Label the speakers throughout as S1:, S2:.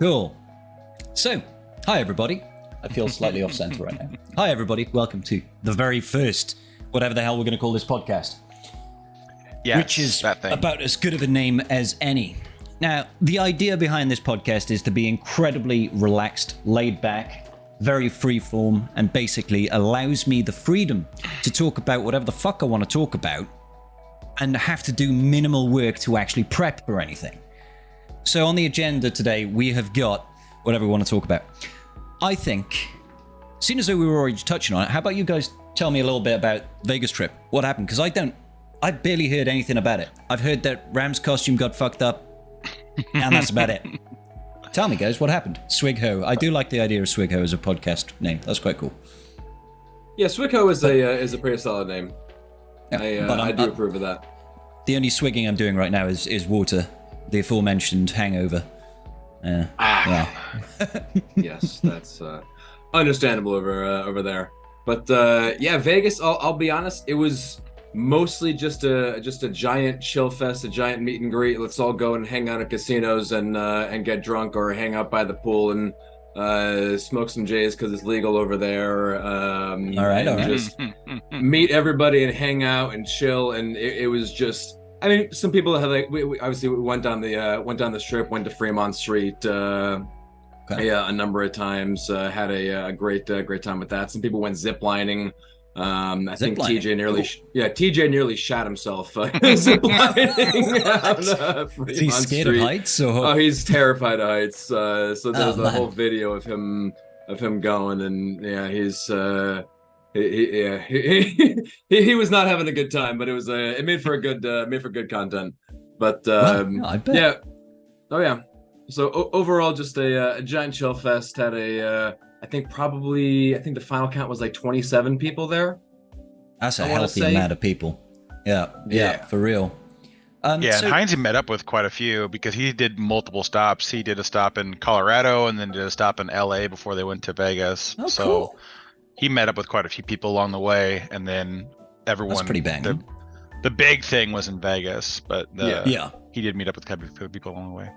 S1: Cool. So, hi everybody. I feel slightly off center right now. Hi everybody. Welcome to the very first, whatever the hell we're going to call this podcast.
S2: Yes,
S1: which is about as good of a name as any. Now, the idea behind this podcast is to be incredibly relaxed, laid back, very freeform, and basically allows me the freedom to talk about whatever the fuck I want to talk about and have to do minimal work to actually prep for anything. So on the agenda today, we have got whatever we want to talk about. I think, seeing as though we were already touching on it, how about you guys tell me a little bit about Vegas trip? What happened? Because I've barely heard anything about it. I've heard that Ram's costume got fucked up, and that's about it. Tell me, guys, what happened? SWGoH. I do like the idea of SWGoH as a podcast name. That's quite cool.
S3: Yeah, SWGoH is a pretty solid name. Yeah, I do approve of that.
S1: The only swigging I'm doing right now is water. The aforementioned hangover. Yeah.
S3: Yes, that's understandable over there. But yeah, Vegas. I'll be honest. It was mostly just a giant chill fest, a giant meet and greet. Let's all go and hang out at casinos and get drunk, or hang out by the pool and smoke some J's because it's legal over there.
S1: All right.
S3: Just meet everybody and hang out and chill. And it was just. I mean, some people have we obviously went down the strip, went to Fremont Street a number of times. Had a great time with that. Some people went ziplining. I think TJ nearly shot himself ziplining on Fremont
S1: Is he scared
S3: Street.
S1: of heights? Or?
S3: Oh, he's terrified of heights. So there's a whole video of him going, and yeah, he's. He was not having a good time, but it made for good content. But
S1: I bet.
S3: Yeah, oh yeah. So overall, just a giant chill fest. Had I think the final count was like 27 people there.
S1: That's a healthy amount of people. Yeah, for real.
S2: And Heinz met up with quite a few because he did multiple stops. He did a stop in Colorado and then did a stop in LA before they went to Vegas.
S1: Oh,
S2: so
S1: cool.
S2: He met up with quite a few people along the way, and then everyone.
S1: That's pretty banging.
S2: The big thing was in Vegas, but
S1: he
S2: did meet up with quite a few people along the way.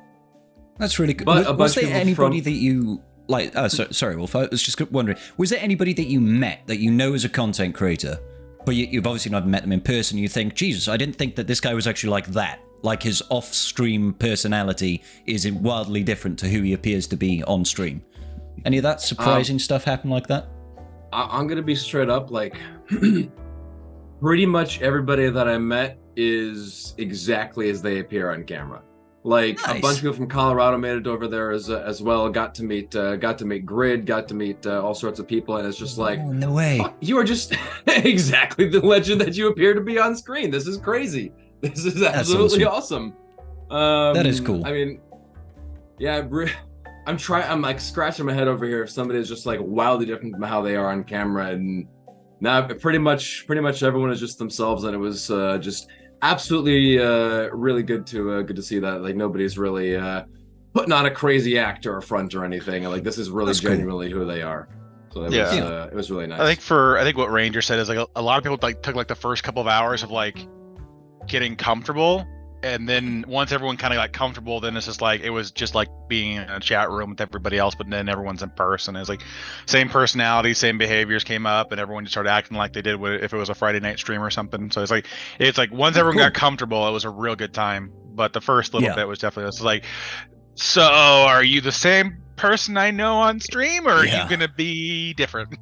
S1: That's really good. Was there anybody that you like? Sorry, Wolf. I was just wondering. Was there anybody that you met that you know as a content creator, but you've obviously not met them in person? You think, Jesus, I didn't think that this guy was actually like that. Like his off-stream personality is wildly different to who he appears to be on stream. Any of that surprising stuff happen like that?
S3: I'm gonna be straight up, like pretty much everybody that I met is exactly as they appear on camera. Like
S1: nice.
S3: A bunch of people from Colorado made it over there as well. Got to meet Grid, got to meet all sorts of people, and it's just like,
S1: no way,
S3: you are just exactly the legend that you appear to be on screen. This is crazy. This is absolutely awesome.
S1: That is cool.
S3: I mean, yeah. I'm like scratching my head over here if somebody is just like wildly different from how they are on camera, and now pretty much everyone is just themselves, and it was just absolutely really good to see that like nobody's really putting on a crazy act or a front or anything. Like this is really genuinely who they are. So it was really nice.
S2: I think what Ranger said is like a lot of people like took like the first couple of hours of like getting comfortable. And then once everyone kind of got comfortable, then it's just like it was just like being in a chat room with everybody else, but then everyone's in person. It's like same personality, same behaviors came up, and everyone just started acting like they did if it was a Friday night stream or something. So it's like once everyone got comfortable, it was a real good time. But the first little bit was definitely it's like, so are you the same person I know on stream, or are you gonna be different?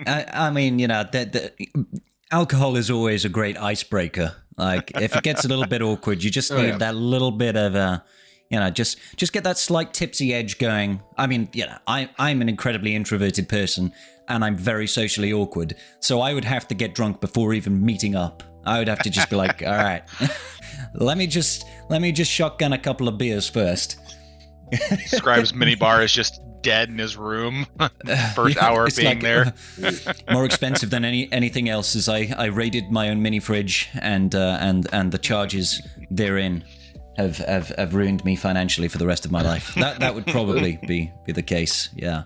S1: I mean, the alcohol is always a great icebreaker. Like, if it gets a little bit awkward, you just need that little bit of, just get that slight tipsy edge going. I mean, I'm an incredibly introverted person, and I'm very socially awkward. So I would have to get drunk before even meeting up. I would have to just be like, all right, let me just shotgun a couple of beers first.
S2: Scribe's minibar is just dead in his room. First hour of being there.
S1: More expensive than anything else, as I raided my own mini fridge, and the charges therein have ruined me financially for the rest of my life. That would probably be the case. Yeah.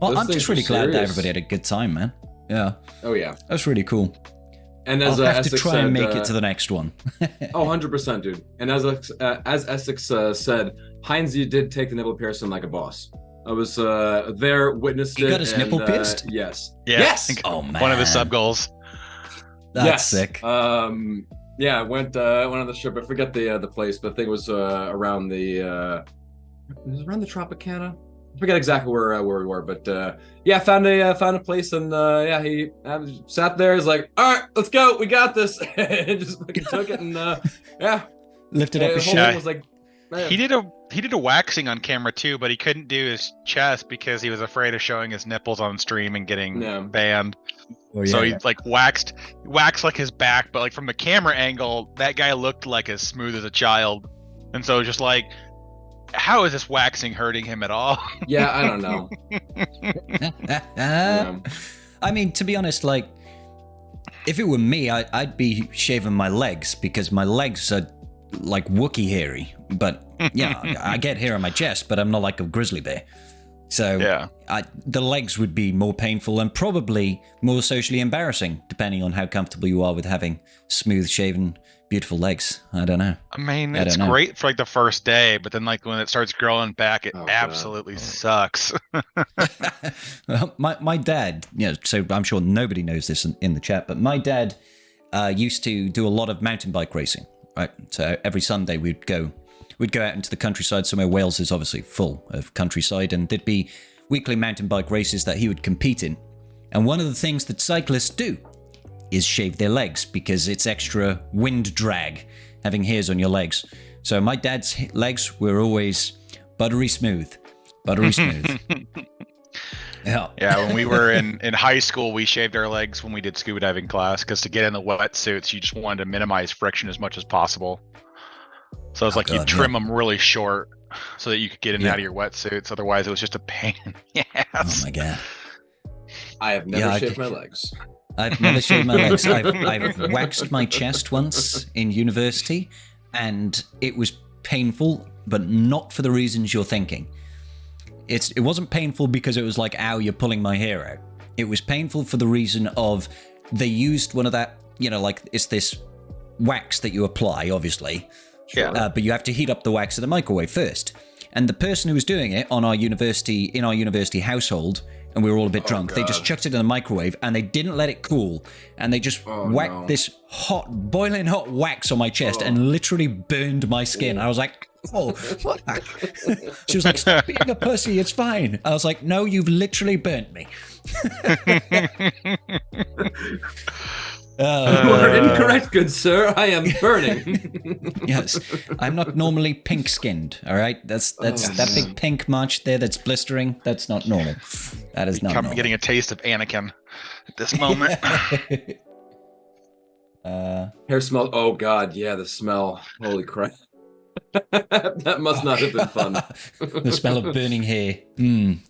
S1: Well,
S3: Those
S1: I'm just really glad that everybody had a good time, man. Yeah.
S3: Oh yeah.
S1: That's really cool.
S3: And as
S1: I'll have to
S3: Essex
S1: try
S3: said,
S1: and make it to the next one.
S3: Oh, 100%, dude. And as Essex said, Heinz, you did take the nipple piercing like a boss. I was there, witnessed it.
S1: You got his nipple pierced?
S3: Yes.
S2: Yeah,
S3: Yes.
S1: Oh man.
S2: One of his sub goals.
S1: That's sick.
S3: Yeah, I went on the ship. I forget the place, but I think it was around the Tropicana. I forget exactly where we were, but yeah, found a place, and yeah, he sat there. He's like, "All right, let's go. We got this." And just fucking took it, and yeah,
S1: Lifted up his
S3: whole
S1: shirt.
S3: thing was like, man.
S2: He did a waxing on camera too, but he couldn't do his chest because he was afraid of showing his nipples on stream and getting banned.
S1: Oh,
S2: So he like waxed like his back, but like from the camera angle, that guy looked like as smooth as a child. And so just like, how is this waxing hurting him at all?
S3: Yeah, I don't know. Yeah.
S1: I mean, to be honest, like, if it were me, I'd be shaving my legs because my legs are like Wookiee hairy. But yeah, I get hair on my chest, but I'm not like a grizzly bear. So
S2: Yeah.
S1: The legs would be more painful and probably more socially embarrassing, depending on how comfortable you are with having smooth shaven, beautiful legs. I don't know.
S2: I mean,
S1: I
S2: it's
S1: don't know.
S2: great for like the first day, but then like when it starts growing back, it
S3: Oh, God.
S2: absolutely sucks.
S1: Well, my dad, so I'm sure nobody knows this in the chat, but my dad used to do a lot of mountain bike racing, right? So every Sunday we'd go out into the countryside somewhere. Wales is obviously full of countryside, and there'd be weekly mountain bike races that he would compete in. And one of the things that cyclists do is shave their legs because it's extra wind drag having hairs on your legs. So my dad's legs were always buttery smooth. Buttery smooth. Yeah.
S2: Yeah, when we were in high school, we shaved our legs when we did scuba diving class because to get in the wetsuits, you just wanted to minimize friction as much as possible. So it's like you trim them really short so that you could get in and out of your wetsuits. Otherwise, it was just a pain in the ass.
S1: Oh my god.
S3: I have never shaved my legs.
S1: I've never shaved my legs. I've waxed my chest once in university, and it was painful, but not for the reasons you're thinking. It wasn't painful because it was like, ow, you're pulling my hair out. It was painful for the reason of they used one of that, like it's this wax that you apply, obviously.
S2: Yeah.
S1: But you have to heat up the wax in the microwave first. And the person who was doing it in our university household, and we were all a bit drunk, they just chucked it in the microwave and they didn't let it cool. And they just whacked this boiling hot wax on my chest and literally burned my skin. I was like, oh, what? She was like, stop being a pussy, it's fine. I was like, no, you've literally burnt me.
S3: You are incorrect, good sir. I am burning.
S1: Yes, I'm not normally pink-skinned. All right, that's that big pink march there that's blistering. That's not normal. That is not normal.
S2: I'm getting a taste of Anakin at this moment.
S3: Hair smell. Oh God, yeah, the smell. Holy crap. That must not have been fun.
S1: The smell of burning hair.
S3: We've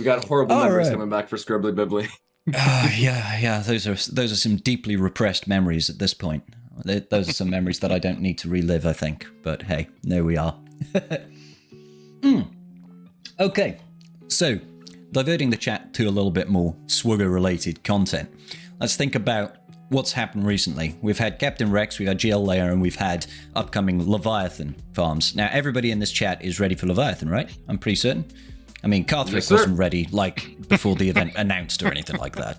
S3: got horrible memories coming back for Scribbly Bibbly.
S1: Yeah. Those are some deeply repressed memories at this point. Those are some memories that I don't need to relive, I think. But hey, there we are. Okay, so diverting the chat to a little bit more SWGoH-related content. Let's think about what's happened recently. We've had Captain Rex, we've had GL Leia, and we've had upcoming Leviathan farms. Now, everybody in this chat is ready for Leviathan, right? I'm pretty certain. I mean, Carthric wasn't ready, like, before the event announced or anything like that.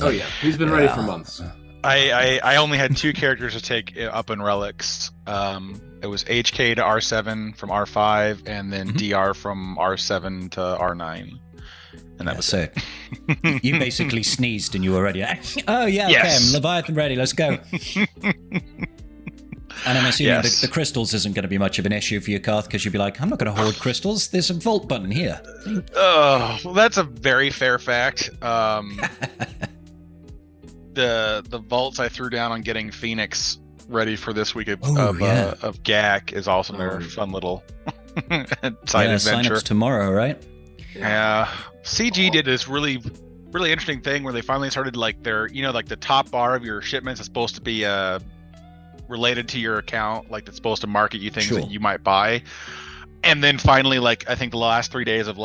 S3: Oh, yeah. He's been ready for months.
S2: I only had 2 characters to take up in relics. It was HK to R7 from R5, and then DR from R7 to R9. And that was
S1: it. You basically sneezed and you were ready. Oh, yeah, okay, I'm Leviathan ready, let's go. And I'm assuming the crystals isn't going to be much of an issue for you, Carth, because you'd be like, I'm not going to hoard crystals. There's a vault button here.
S2: Oh, well, that's a very fair fact. The vaults I threw down on getting Phoenix ready for this week of GAC is also their fun little side adventure.
S1: Sign-ups tomorrow, right?
S2: Yeah. CG did this really interesting thing where they finally started like their, like the top bar of your shipments is supposed to be related to your account, like it's supposed to market you things that you might buy. And then finally, like I think the last 3 days of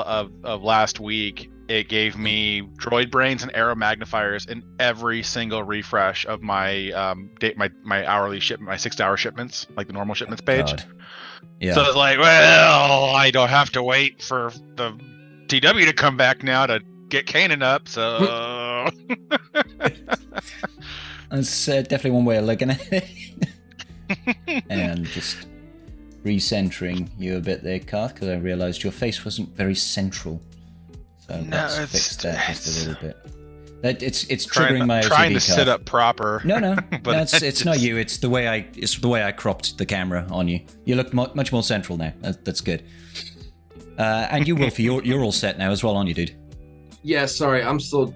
S2: last week, it gave me droid brains and arrow magnifiers in every single refresh of my my hourly shipment, my 6-hour shipments, like the normal shipments page.
S1: God. Yeah.
S2: So it's like, well, I don't have to wait for the TW to come back now to get Kanan up. So
S1: that's definitely one way of looking at it. And just recentering you a bit there, Karth, because I realised your face wasn't very central. So let's fix that just a little bit. It's triggering my OCD.
S2: Trying to sit up proper.
S1: No, but it's not you. It's the way I cropped the camera on you. You look much more central now. That's good. And you, Wolfie, you're all set now as well, aren't you, dude?
S3: Yeah, sorry, I'm still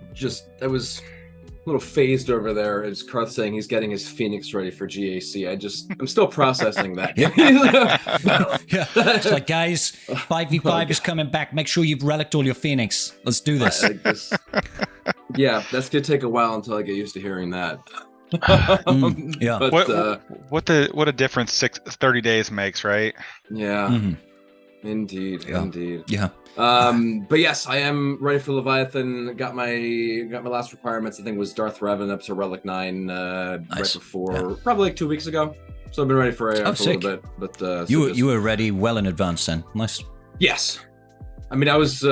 S3: I was a little phased over there as Karth saying he's getting his Phoenix ready for GAC. I'm still processing that.
S1: Yeah. It's like, guys, 5v5 is coming back. Make sure you've relicked all your Phoenix. Let's do this.
S3: Yeah, that's gonna take a while until I get used to hearing that.
S1: Yeah.
S3: But,
S2: what a difference 30 days makes, right?
S3: Yeah.
S1: Mm-hmm.
S3: Indeed.
S1: Yeah.
S3: But yes, I am ready for Leviathan. Got my last requirements. I think it was Darth Revan up to Relic 9
S1: Nice.
S3: right before, probably like 2 weeks ago. So I've been ready for a little bit. But
S1: You were ready well in advance then. Nice.
S3: Yes. I mean, I was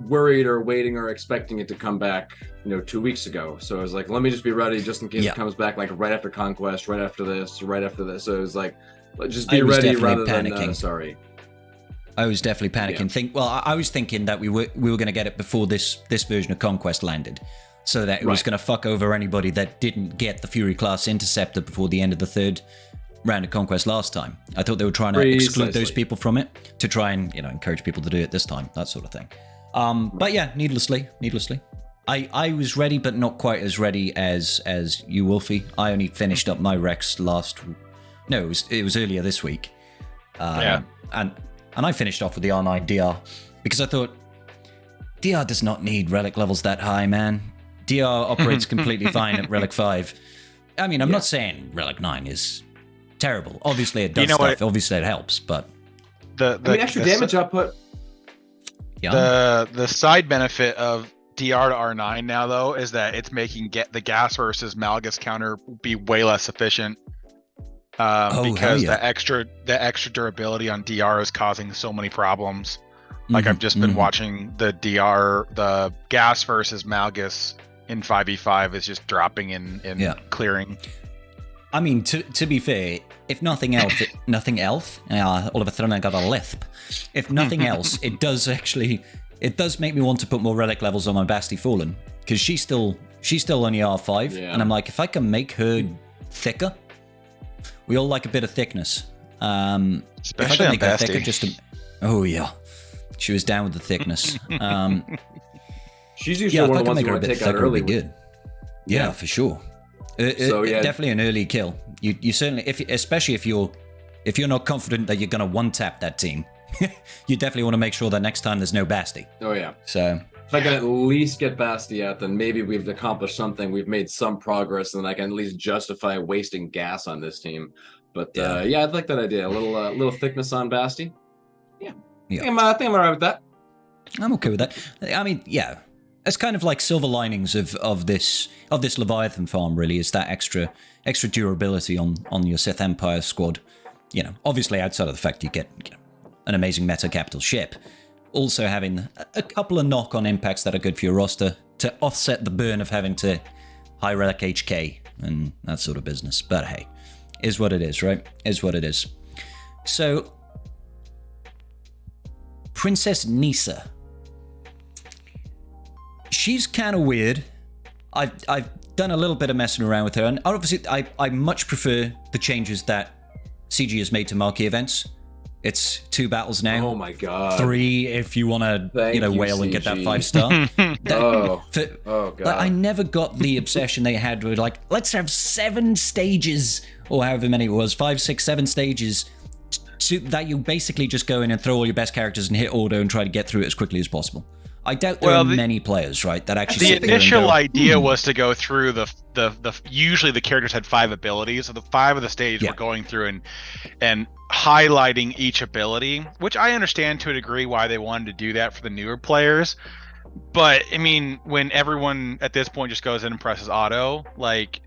S3: worried or waiting or expecting it to come back, 2 weeks ago. So I was like, let me just be ready just in case it comes back like right after Conquest, right after this. So it was like, just be ready rather than sorry.
S1: I was definitely panicking.
S3: Yeah.
S1: I was thinking that we were going to get it before this version of Conquest landed, so that it was going to fuck over anybody that didn't get the Fury class interceptor before the end of the 3rd round of Conquest last time. I thought they were trying to exclude those people from it to try and encourage people to do it this time, that sort of thing. But yeah, needlessly, I was ready, but not quite as ready as you, Wolfie. I only finished up my Rex it was earlier this week. And I finished off with the R9 DR because I thought DR does not need relic levels that high, man. DR operates completely fine at relic 5. I mean, I'm not saying relic 9 is terrible. Obviously, it does stuff. Obviously, it helps, but
S3: the extra damage output.
S1: Yeah.
S2: The side benefit of DR to R9 now, though, is that it's making the gas versus Malgus counter be way less efficient. Because the extra durability on DR is causing so many problems. Like I've just been watching the gas versus Malgus in 5v5 is just dropping in clearing.
S1: I mean, to be fair, if nothing else, all of a sudden I got a lisp. If nothing else, it does make me want to put more relic levels on my Basti Fallen, because she's still only R5, and I'm like, if I can make her thicker. We all like a bit of thickness.
S2: Especially on Basti.
S1: Oh yeah, she was down with the thickness.
S3: She's usually one of the ones you want to take out early.
S1: Good. Yeah, for sure. Definitely an early kill. You certainly, especially if you're not confident that you're going to one tap that team, you definitely want to make sure that next time there's no Basti.
S3: Oh yeah.
S1: So
S3: if I can at least get Basti out, then maybe we've accomplished something. We've made some progress, and I can at least justify wasting gas on this team. But I'd like that idea. A little thickness on Basti. Yeah. I think I'm alright with that.
S1: I'm okay with that. I mean, yeah, it's kind of like silver linings of this Leviathan farm. Really, is that extra durability on your Sith Empire squad. Obviously outside of the fact you get an amazing meta capital ship. Also having a couple of knock-on impacts that are good for your roster to offset the burn of having to high relic HK and that sort of business. But hey, is what it is, right? Is what it is. So, Princess Nisa. She's kind of weird. I've done a little bit of messing around with her, and obviously I much prefer the changes that CG has made to marquee events. It's 2 battles now.
S3: Oh my god.
S1: 3 if you want to, whale and get that 5-star.
S3: God.
S1: I never got the obsession they had with let's have 7 stages, or however many it was, 5, 6, 7 stages, that you basically just go in and throw all your best characters and hit auto and try to get through it as quickly as possible. I doubt there are many players, right, that actually.
S2: The initial idea was to go through the usually the characters had 5 abilities, so the 5 of the stage were going through and highlighting each ability, which I understand to a degree why they wanted to do that for the newer players. But I mean, when everyone at this point just goes in and presses auto, like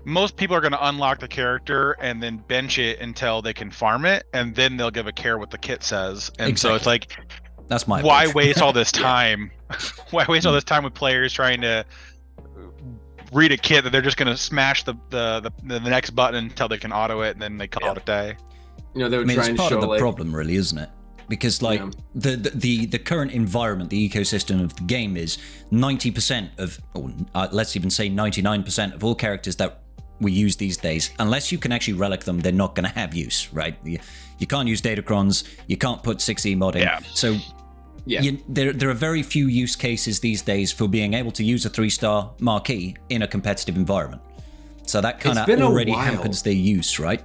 S2: most people are going to unlock the character and then bench it until they can farm it, and then they'll give a care what the kit says. And so it's like,
S1: that's my
S2: why
S1: approach.
S2: waste all this time? Why waste all this time with players trying to read a kit that they're just going to smash the next button until they can auto it, and then they call it a day.
S3: You know, they would try and
S1: it's part
S3: show
S1: of the
S3: like
S1: problem, really, isn't it? Because like the current environment, the ecosystem of the game is 90% of, or let's even say 99% of all characters that we use these days, unless you can actually relic them, they're not going to have use, right? You can't use datacrons, you can't put 6e modding. So there are very few use cases these days for being able to use a 3-star marquee in a competitive environment. So that kind of already hampers their use, right?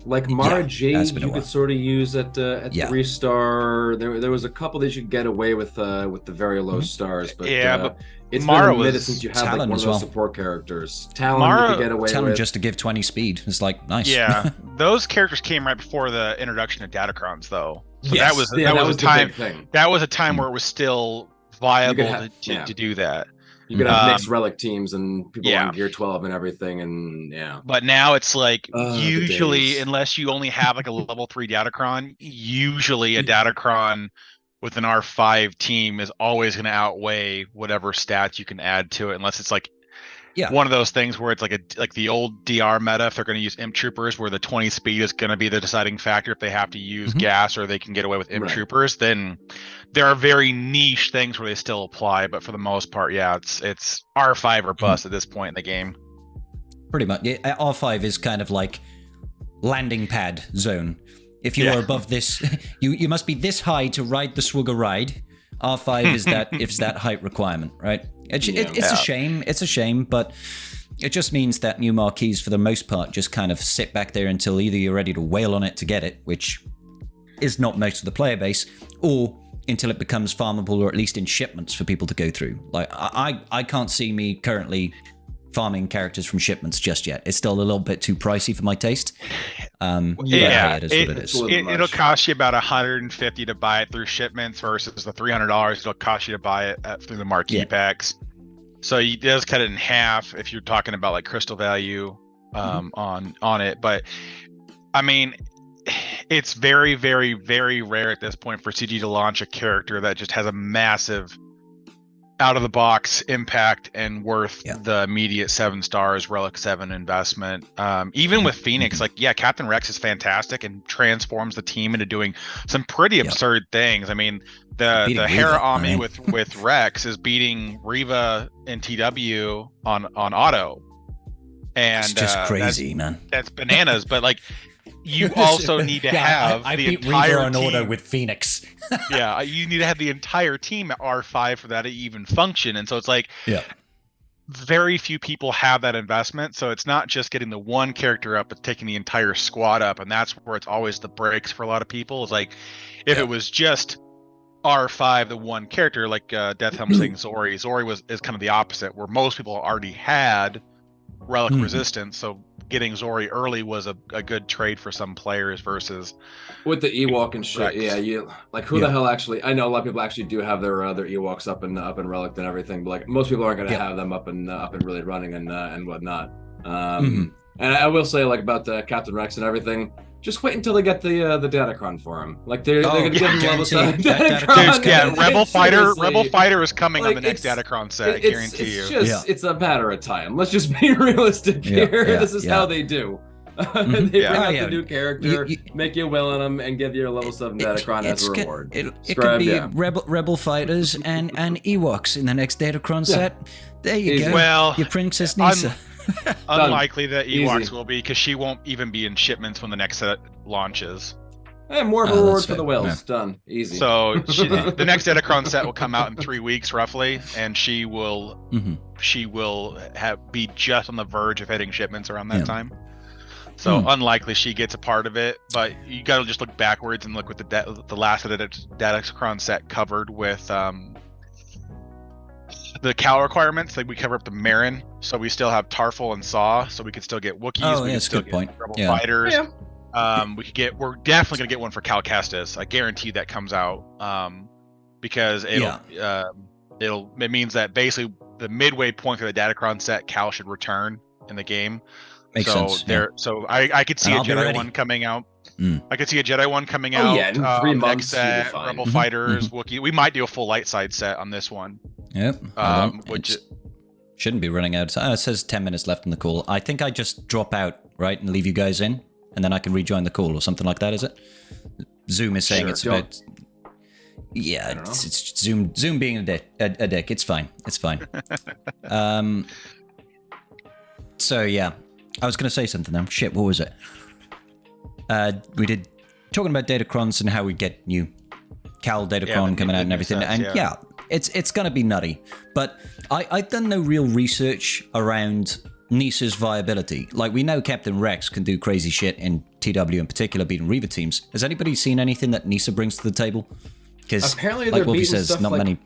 S3: Like Mara Jade, you could sort of use at 3-star. There was a couple that you could get away with the very low stars, but
S2: but
S3: it's
S2: Mara
S3: been a minute since you had like one of those support characters. Talon you could get away with.
S1: Just to give 20 speed. It's like nice.
S2: Yeah, those characters came right before the introduction of Datacrons, though. So
S3: that was a time.
S2: That was a time where it was still viable to do that.
S3: You could have mixed relic teams and people on gear 12 and everything, and But
S2: now it's like usually, unless you only have like a level 3 Datacron, usually a Datacron with an R5 team is always going to outweigh whatever stats you can add to it, unless it's like one of those things where it's like the old DR meta. If they're going to use Imp Troopers, where the 20 speed is going to be the deciding factor, if they have to use gas or they can get away with Imp Troopers, then there are very niche things where they still apply. But for the most part, it's R5 or bust at this point in the game.
S1: Pretty much, R5 is kind of like landing pad zone. If you are above this, you must be this high to ride the SWGoH ride. R5 is that height requirement, right? It's a shame. It's a shame, but it just means that new marquees, for the most part, just kind of sit back there until either you're ready to wail on it to get it, which is not most of the player base, or until it becomes farmable, or at least in shipments for people to go through. Like I can't see me currently farming characters from shipments just yet. It's still a little bit too pricey for my taste.
S2: It'll cost you about $150 to buy it through shipments versus the $300 it'll cost you to buy it through the marquee packs. So it does cut it in half if you're talking about like crystal value on it. But I mean, it's very, very, very rare at this point for CG to launch a character that just has a massive out of the box impact and worth the immediate 7 stars relic 7 investment. Even with Phoenix, like Captain Rex is fantastic and transforms the team into doing some pretty absurd things. I mean, the Hera Ami with Rex is beating Reva and TW on auto, and
S1: it's just crazy, man.
S2: That's bananas. But like, you also need to have
S1: I
S2: the
S1: beat
S2: entire
S1: Reva on
S2: team.
S1: auto with Phoenix.
S2: You need to have the entire team at R5 for that to even function. And so it's like, very few people have that investment. So it's not just getting the one character up, it's taking the entire squad up. And that's where it's always the breaks for a lot of people. It's like, if it was just R5, the one character, like Death Helm saying Zori is kind of the opposite, where most people already had relic resistance, so getting Zori early was a good trade for some players versus
S3: with the Ewok and shit. Rex. You like who the hell actually? I know a lot of people actually do have their Ewoks up and relic and everything, but like most people aren't going to have them up and really running and whatnot. And I will say like about the Captain Rex and everything. Just wait until they get the Datacron for him. Like they're gonna give him level 7 Datacron.
S2: Rebel Fighter is coming on the next Datacron set. I guarantee you.
S3: It's a matter of time. Let's just be realistic here. This is how they do. They bring out the new character, make you well on them, and give you a level 7 Datacron as a reward.
S1: It could be Rebel Fighters and Ewoks in the next Datacron set. There you go.
S2: Well,
S1: your Princess Nisa.
S2: Unlikely that Ewoks will be, because she won't even be in shipments when the next set launches.
S3: And more of a reward for the whales. Done. Easy.
S2: So the next Datacron set will come out in 3 weeks roughly, and she will be just on the verge of hitting shipments around that time. So unlikely she gets a part of it, but you got to just look backwards and look what the last Datacron set covered with the Cal requirements. Like we cover up the Marin, so we still have Tarful and Saw, so we could still get Wookiees. We can still get Rebel Fighters. We're definitely gonna get one for Cal Kestis. I guarantee that comes out because it'll it means that basically the midway point for the Datacron set, Cal should return in the game.
S1: Makes sense.
S2: So I could see a
S1: And I'll be
S2: Jedi
S1: ready.
S2: one coming out.
S1: Mm.
S2: I could see a Jedi one coming
S3: Oh
S2: out.
S3: yeah, in 3 months
S2: next
S3: you'll be
S2: set,
S3: fine.
S2: Rebel
S1: Mhm,
S2: Fighters, Wookiee. We might do a full light side set on this one.
S1: Yep. Hold on.
S2: Which
S1: It shouldn't be running out. It says 10 minutes left in the call. I think I just drop out, right, and leave you guys in, and then I can rejoin the call or something like that, is it? Zoom is saying
S3: Sure,
S1: it's
S3: don't-
S1: about... Yeah, it's Zoom being a dick. It's fine. It's fine. So, yeah. I was going to say something now. Shit, what was it? We did... Talking about Datacrons and how we get new Cal Datacron coming out and everything.
S2: sets,
S1: And yeah, it's going to be nutty. But I've done no real research around Nisa's viability. Like, we know Captain Rex can do crazy shit in TW in particular, beating Reaver teams. Has anybody seen anything that Nisa brings to the table? Because,
S3: Apparently
S1: like
S3: they're
S1: Wolfie
S3: beating
S1: says,
S3: stuff
S1: not
S3: like-
S1: many...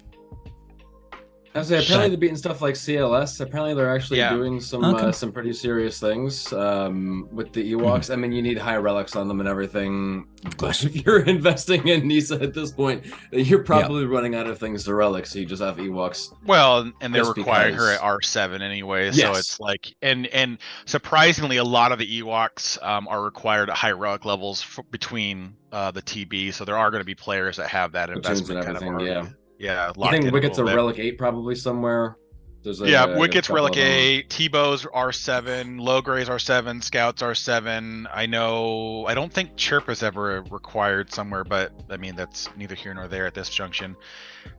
S3: Apparently they're beating stuff like CLS. Apparently they're actually
S2: Yeah.
S3: doing some pretty serious things with the Ewoks. I mean, you need high relics on them and everything. But if you're investing in Nisa at this point, you're probably running out of things to relic. So you just have Ewoks.
S2: Well, and they're
S3: Just
S2: requiring her
S3: because-
S2: at R7 anyway, so
S3: Yes.
S2: it's like, and surprisingly, a lot of the Ewoks are required at high relic levels between the TB. So there are going to be players that have that
S3: Platoons
S2: investment kind of
S3: everything,
S2: already. Yeah,
S3: I
S2: locked
S3: think
S2: in
S3: Wicket's a
S2: little bit.
S3: relic 8 probably somewhere. There's
S2: Yeah,
S3: a
S2: Wicket's
S3: couple
S2: Relic
S3: of them.
S2: 8, T-Bow's R7, Logray's R7, Scout's R7. I don't think Chirp is ever required somewhere, but I mean, that's neither here nor there at this junction.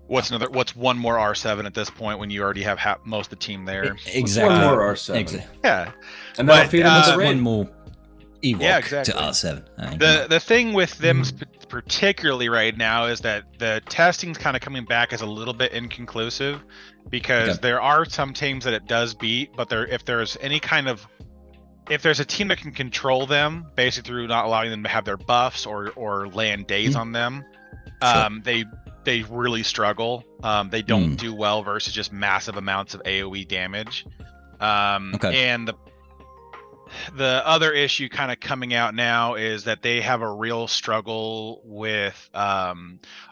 S2: What's one more R7 at this point when you already have most of the team there?
S1: Exactly.
S3: One more R7.
S2: Yeah.
S3: And that'll
S2: But,
S3: feed them into
S1: One
S3: raid.
S1: more Ewok
S2: Yeah, exactly.
S1: to R7. I mean,
S2: The thing with them particularly right now is that the testing's kind of coming back as a little bit inconclusive because
S1: Okay.
S2: there are some teams that it does beat, but if there's a team that can control them basically through not allowing them to have their buffs or land days on them, they really struggle. They don't do well versus just massive amounts of AoE damage. And the other issue kind of coming out now is that they have a real struggle with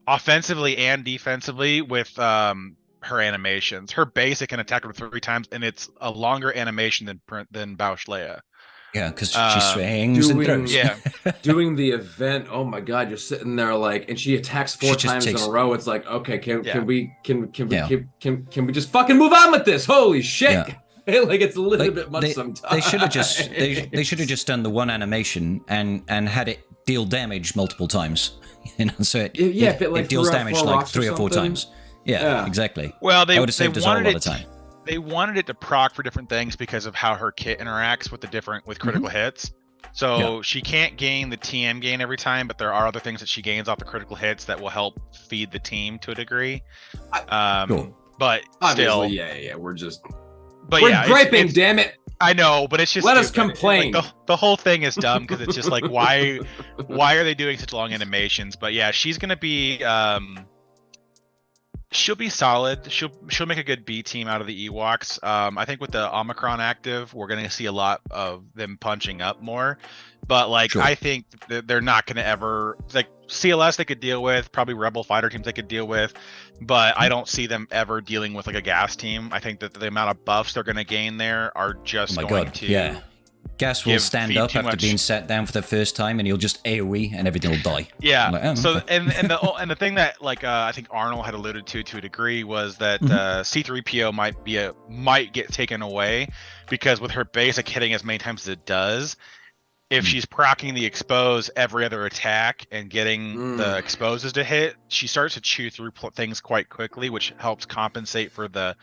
S2: offensively and defensively with her animations. Her basic can attack her 3 times, and it's a longer animation than Bausch Leia.
S1: yeah, because she swings and
S3: doing-
S1: throws.
S2: Yeah.
S3: Doing the event, oh my god, you're sitting there like, and she attacks 4
S1: She just
S3: times
S1: takes-
S3: in a row. It's like, okay, can we
S1: Yeah.
S3: just fucking move on with this? Holy shit!
S1: Yeah.
S3: Like it's a little
S1: Like,
S3: bit much
S1: they,
S3: sometimes.
S1: They should have just they should have just done the one animation and had it deal damage multiple times. You know, so it
S3: if it, like,
S1: deals
S3: threw out
S1: damage
S3: 4
S1: like
S3: rocks or
S1: 3 or 4
S3: something.
S1: times. Yeah, exactly.
S2: Well,
S1: That would have saved us all a lot of time.
S2: They wanted it to proc for different things because of how her kit interacts with critical hits. So she can't gain the TM gain every time, but there are other things that she gains off the critical hits that will help feed the team to a degree.
S1: Cool.
S2: But
S3: Obviously,
S2: still,
S3: we're just
S2: but
S3: we're
S2: yeah,
S3: griping, damn it.
S2: I know, but it's just
S3: Let us
S2: stupid.
S3: complain.
S2: Like, the whole thing is dumb because it's just like why are they doing such long animations? But yeah, she's gonna be she'll be solid. She'll make a good B team out of the Ewoks. I think with the Omicron active, we're gonna see a lot of them punching up more. But like
S1: Sure.
S2: I think that they're not gonna ever like CLS they could deal with, probably Rebel fighter teams they could deal with, but I don't see them ever dealing with like a gas team. I think that the amount of buffs they're gonna gain there are
S1: Oh
S2: just
S1: my
S2: going
S1: god,
S2: to
S1: yeah. Gas will stand
S2: feed
S1: up
S2: too
S1: after
S2: much.
S1: being sat down for the first time, and he'll just AoE, and everything will die.
S2: Yeah.
S1: Like, oh,
S2: So
S1: okay.
S2: and the thing that like I think Arnold had alluded to a degree was that C3PO might get taken away because with her basic hitting as many times as it does, if she's proccing the expose every other attack and getting the exposes to hit, she starts to chew through things quite quickly, which helps compensate for the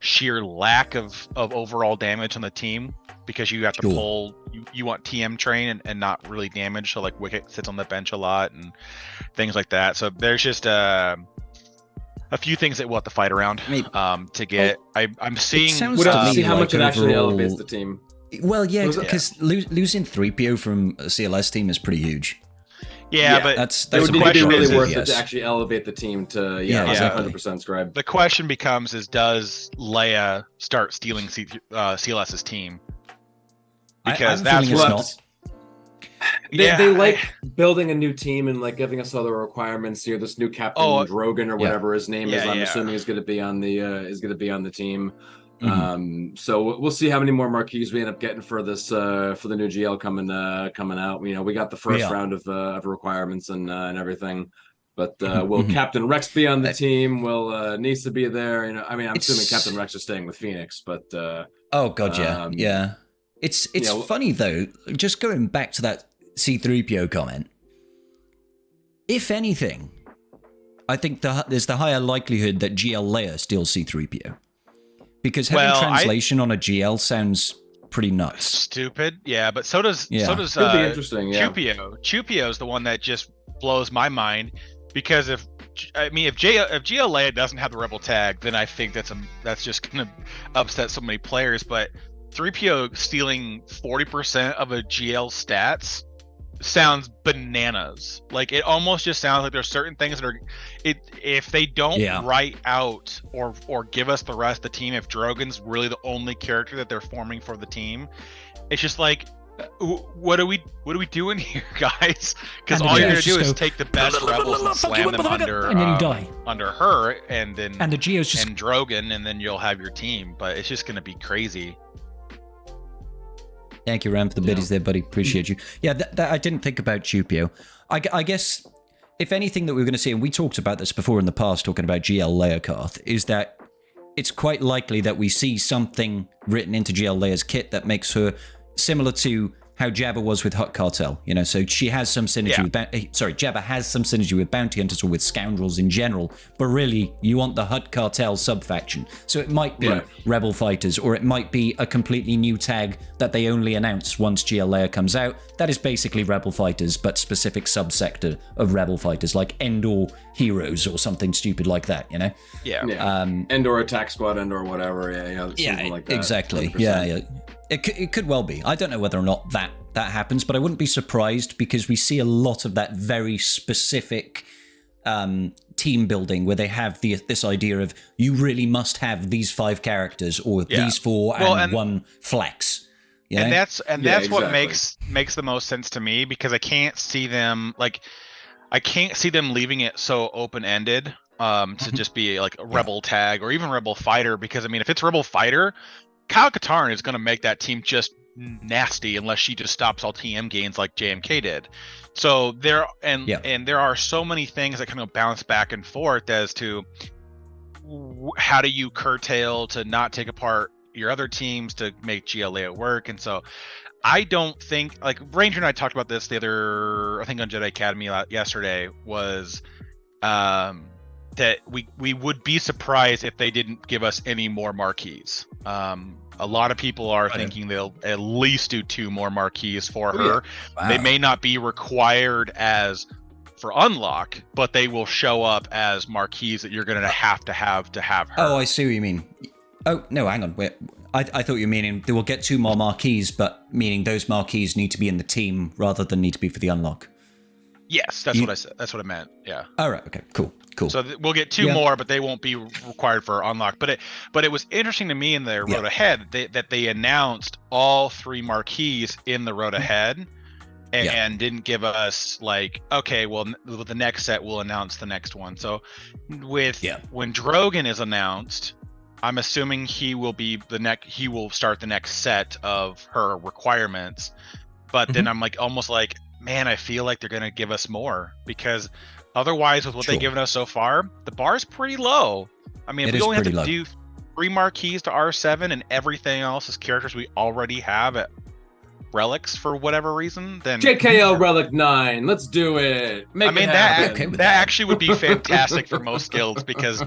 S2: sheer lack of overall damage on the team because you have to
S1: Sure.
S2: pull you want TM train and not really damage, so like Wicket sits on the bench a lot and things like that. So there's just a few things that we'll have to fight around
S1: I mean,
S2: to get. I'm seeing
S1: sounds
S3: We'd
S1: to
S3: have to
S1: me
S3: see how
S1: like
S3: much it actually
S1: overall-
S3: elevates the team.
S1: Well, yeah,
S3: Was it-
S1: because losing 3PO from a CLS team is pretty huge.
S2: yeah, but
S1: That's
S3: It would
S1: a
S3: need to
S1: big
S3: be
S2: question
S3: really
S2: is-
S3: worth it
S1: yes.
S3: to actually elevate the team to
S1: Yeah, exactly.
S3: 100% scribe.
S2: the question becomes is does Leia start stealing CLS's team?
S1: I
S2: Because
S1: have a
S2: that's
S1: feeling
S2: what
S1: it's not.
S3: They like building a new team and like giving us other requirements. This new Captain Drogon or whatever his name is. I'm assuming is going to be on the team. So we'll see how many more marquees we end up getting for this for the new GL coming out. We got the first round of requirements and everything. But will Captain Rex be on the team? Will Nisa be there? I'm assuming Captain Rex is staying with Phoenix, but
S1: oh god, yeah. It's funny though, just going back to that C-3PO comment. If anything, I think there's the higher likelihood that GL Leia steals C-3PO. Because having translation on a GL sounds pretty nuts.
S2: Stupid, yeah, but so does
S3: could be interesting, yeah.
S2: Chupio is the one that just blows my mind, because if GL Leia doesn't have the Rebel tag, then I think that's just gonna upset so many players. But 3PO stealing 40% of a GL stats sounds bananas. Like, it almost just sounds like there's certain things that are if they don't write out or give us the rest of the team, if Drogon's really the only character that they're forming for the team, it's just like, what are we doing here, guys? Because all you're gonna do is take the best rebels and slam them under
S4: and then you die
S2: under her, and then
S4: the Geo's just
S2: and Drogon, and then you'll have your team. But it's just gonna be crazy.
S1: Thank you, Ram, for the biddies there, buddy. Appreciate you. Yeah, that I didn't think about Chupio. I guess, if anything that we're going to see, and we talked about this before in the past, talking about GL Leia Carth, is that it's quite likely that we see something written into GL Leia's kit that makes her similar to how Jabba was with Hutt Cartel. So she has some synergy with Jabba has some synergy with bounty hunters or with scoundrels in general, but really you want the Hutt Cartel sub-faction. So it might be Rebel Fighters, or it might be a completely new tag that they only announce once GL Leia comes out. That is basically Rebel Fighters, but specific subsector of Rebel Fighters, like Endor Heroes or something stupid like that,
S3: Endor Attack Squad, Endor whatever, something like that. Exactly. 100%.
S1: Yeah. It could well be. I don't know whether or not that happens, but I wouldn't be surprised, because we see a lot of that very specific team building where they have this idea of, you really must have these 5 characters or these 4 and 1 flex.
S2: And that's exactly what makes the most sense to me, because I can't see them leaving it so open-ended to just be like a Rebel tag or even Rebel Fighter, because if it's Rebel Fighter, Kyle Katarn is going to make that team just nasty unless she just stops all TM gains like JMK did. So there are so many things that kind of bounce back and forth as to how do you curtail to not take apart your other teams to make GLA work. And so I don't think, like Ranger and I talked about this I think on Jedi Academy yesterday, was that we would be surprised if they didn't give us any more marquees. A lot of people are thinking they'll at least do 2 more marquees for her. Yeah. Wow. They may not be required as for unlock, but they will show up as marquees that you're going to have her.
S1: Oh, I see what you mean. Oh, no, hang on. Wait. I thought you were meaning they will get 2 more marquees, but meaning those marquees need to be in the team rather than need to be for the unlock.
S2: Yes, that's what I said. That's what I meant. Yeah.
S1: All right. Okay. Cool.
S2: So we'll get 2 more, but they won't be required for unlock. But it was interesting to me in the Road Ahead that they announced all 3 marquees in the Road Ahead, and didn't give us like, okay, well, with the next set we'll announce the next one. So when Drogon is announced, I'm assuming he will start the next set of her requirements. But then I'm almost like, man, I feel like they're gonna give us more, because otherwise, with what they've given us so far, the bar is pretty low. If we only have to do 3 marquees to R7 and everything else is characters we already have at relics for whatever reason, then
S3: JKL Relic 9, let's do it.
S2: That actually would be fantastic for most guilds, because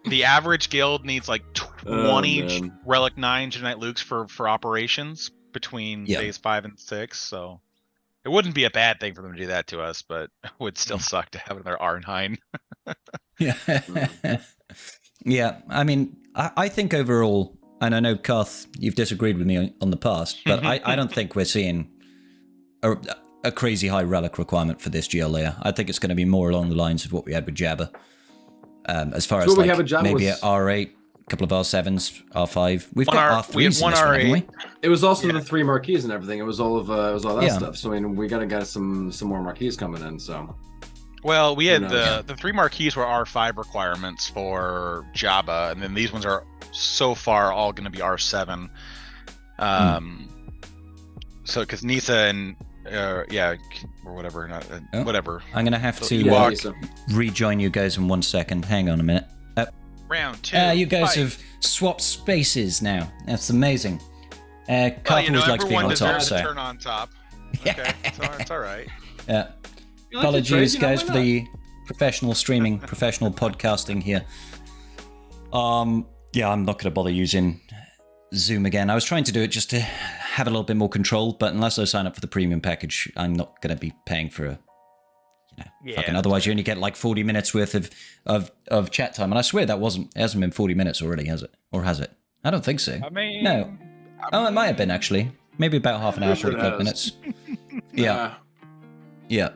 S2: the average guild needs like 20 Relic 9 Jedi Knight Lukes for operations between phase 5 and 6, so it wouldn't be a bad thing for them to do that to us, but it would still suck to have another R9.
S1: Yeah. I think overall, and I know, Karth, you've disagreed with me on the past, but I don't think we're seeing a crazy high relic requirement for this GL layer. I think it's going to be more along the lines of what we had with Jabba. As far as maybe at R8, couple of R7s, R5. We've
S2: One
S1: got
S2: R-
S1: R3s
S2: we have
S1: in
S2: one
S1: this one, haven't we?
S3: It was also
S2: Yeah.
S3: the 3 marquees and everything. It was all that
S1: Yeah.
S3: stuff. So I mean, we gotta get some more marquees coming in. So
S2: Well, we had
S3: knows?
S2: the 3 marquees were R5 requirements for Jabba, and then these ones are so far all going to be R7. So because Nisa and or whatever,
S1: Oh.
S2: whatever.
S1: I'm going to have
S2: So
S1: to
S2: Ewok-
S3: Lisa.
S1: rejoin you guys in 1 second. Hang on a minute.
S2: Round 2.
S1: You guys
S2: fight.
S1: have swapped spaces now. That's amazing.
S2: Well,
S1: Carl always likes being
S2: everyone
S1: on top,
S2: deserves to
S1: so
S2: turn on top. Okay, so it's all right.
S1: yeah.
S3: You like to
S1: Apologies,
S3: trade? You know,
S1: guys,
S3: why
S1: for
S3: not?
S1: the professional streaming, professional podcasting here. Yeah, I'm not going to bother using Zoom again. I was trying to do it just to have a little bit more control, but unless I sign up for the premium package, I'm not going to be paying for a. Fucking otherwise you only get like 40 minutes worth of chat time, and I swear that hasn't been 40 minutes already, has it? Or has it? I don't think so.
S2: I mean,
S1: No. Oh, it might have been actually. Maybe about half an hour,
S3: Pretty sure it
S1: 45
S3: has.
S1: minutes. Yeah.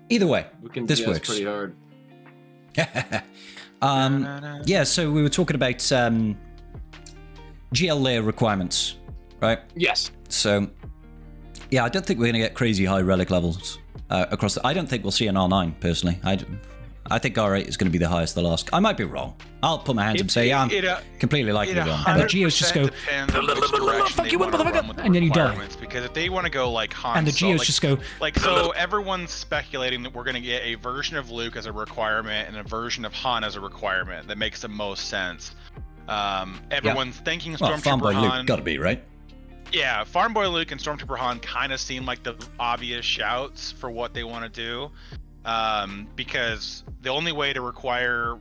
S1: Either way,
S3: we can
S1: this
S3: DS
S1: works.
S3: pretty hard.
S1: Yeah, so we were talking about GL layer requirements, right?
S3: Yes.
S1: So, yeah, I don't think we're going to get crazy high relic levels across I don't think we'll see an R9, personally. I think R8 is going to be the highest they'll ask. I might be wrong. I'll put my hands up and say, yeah, I'm completely likely wrong.
S4: And the
S2: 100%
S4: Geos just go,
S2: depends on which direction
S4: fuck
S2: they
S4: you,
S2: wanna
S4: motherfucker,
S2: run with the
S4: and then you die.
S2: requirements, because if they want to go like Han
S4: and the
S2: Solo,
S4: Geos
S2: like,
S4: just go,
S2: so everyone's speculating that we're going to get a version of Luke as a requirement and a version of Han as a requirement. That makes the most sense. Everyone's thinking
S1: Well,
S2: Stormtrooper
S1: Farmboy
S2: Han.
S1: Luke, gotta be, right?
S2: Yeah, Farm Boy Luke and Stormtrooper Han kind of seem like the obvious shouts for what they want to do, because the only way to require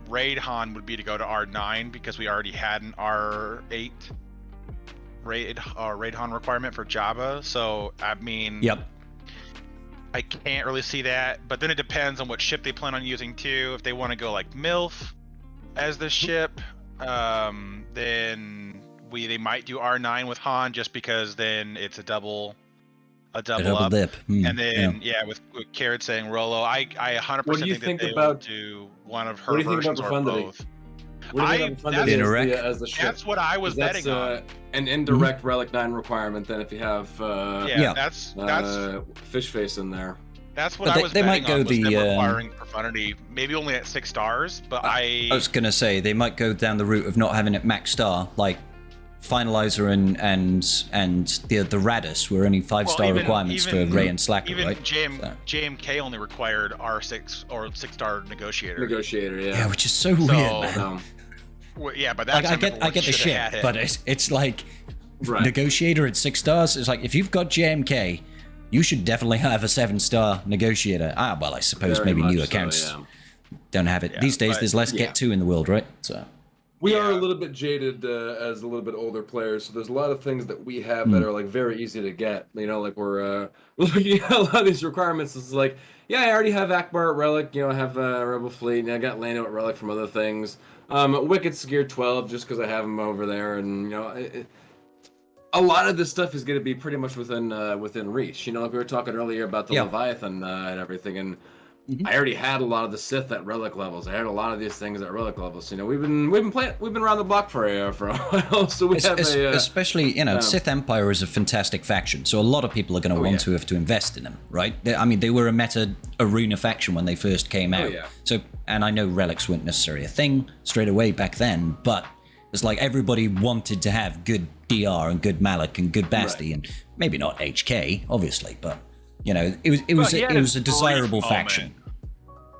S2: Raid Han would be to go to R9, because we already had an R8 Raid Han requirement for Jabba. So I mean,
S1: Yep.
S2: I can't really see that. But then it depends on what ship they plan on using too. If they want to go like MILF as the ship, then they might do R9 with Han, just because then it's a double
S1: A double
S2: up.
S1: dip.
S2: And then with Carrot saying Rolo, I 100%
S3: What do you
S2: think
S3: think
S2: that they
S3: about-
S2: will do one of her
S3: what do you think
S2: versions
S3: about
S2: or
S3: Profundity?
S2: both.
S3: What do you think
S2: I-
S3: about Profundity
S1: that's- Indirect.
S3: as the ship?
S2: That's what I was
S3: That's
S2: betting on.
S3: an indirect Relic 9 requirement. Then if you have
S1: Yeah.
S2: That's
S3: fish face in there.
S2: that's what
S1: But
S2: I
S1: they-
S2: was
S1: they
S2: betting
S1: might go
S2: on, was them
S1: the,
S2: requiring Profundity, maybe only at 6 stars, but
S1: I was going to say, they might go down the route of not having it max star, like Finalizer and the Radis were only 5-star
S2: even-
S1: requirements
S2: even-
S1: for Ray and Slacker,
S2: even
S1: right?
S2: JMK only required R6 or 6-star negotiator.
S3: Negotiator,
S1: Yeah,
S3: yeah.
S1: which is so weird, man.
S3: No.
S2: Well, yeah, but
S1: Like,
S2: that's
S1: I get the shit, but it's like
S3: Right.
S1: Negotiator at 6 stars. It's like, if you've got JMK, you should definitely have a 7-star Negotiator. Well, I suppose
S3: Very
S1: maybe
S3: much
S1: new
S3: so,
S1: accounts
S3: yeah.
S1: don't have it.
S2: Yeah,
S1: These days,
S2: but-
S1: there's less
S3: yeah.
S1: Get 2 in the world, right? So
S3: We are a
S2: Yeah.
S3: little bit jaded as a little bit older players, so there's a lot of things that we have that are like very easy to get. You know, like we're looking at a lot of these requirements. It's like, yeah, I already have Akbar at Relic. You know, I have Rebel Fleet, and I got Lando at Relic from other things. Wicked's gear 12 just because I have him over there, and you know, a lot of this stuff is going to be pretty much within reach. You know, like we were talking earlier about the
S1: Yeah.
S3: Leviathan and everything, and I already had a lot of the Sith at Relic levels. I had a lot of these things at Relic levels. You know, we've been around the block for a while, so we have
S1: especially, you know, Sith Empire is a fantastic faction, so a lot of people are going to want to have to invest in them, right? I mean, they were a meta arena faction when they first came out.
S3: yeah.
S1: So, and I know relics weren't necessarily a thing straight away back then, but it's like everybody wanted to have good DR and good Malak and good Basti, and maybe not HK, obviously, but you know, it was
S2: he had
S1: it was a
S2: brief
S1: desirable
S2: moment.
S1: faction.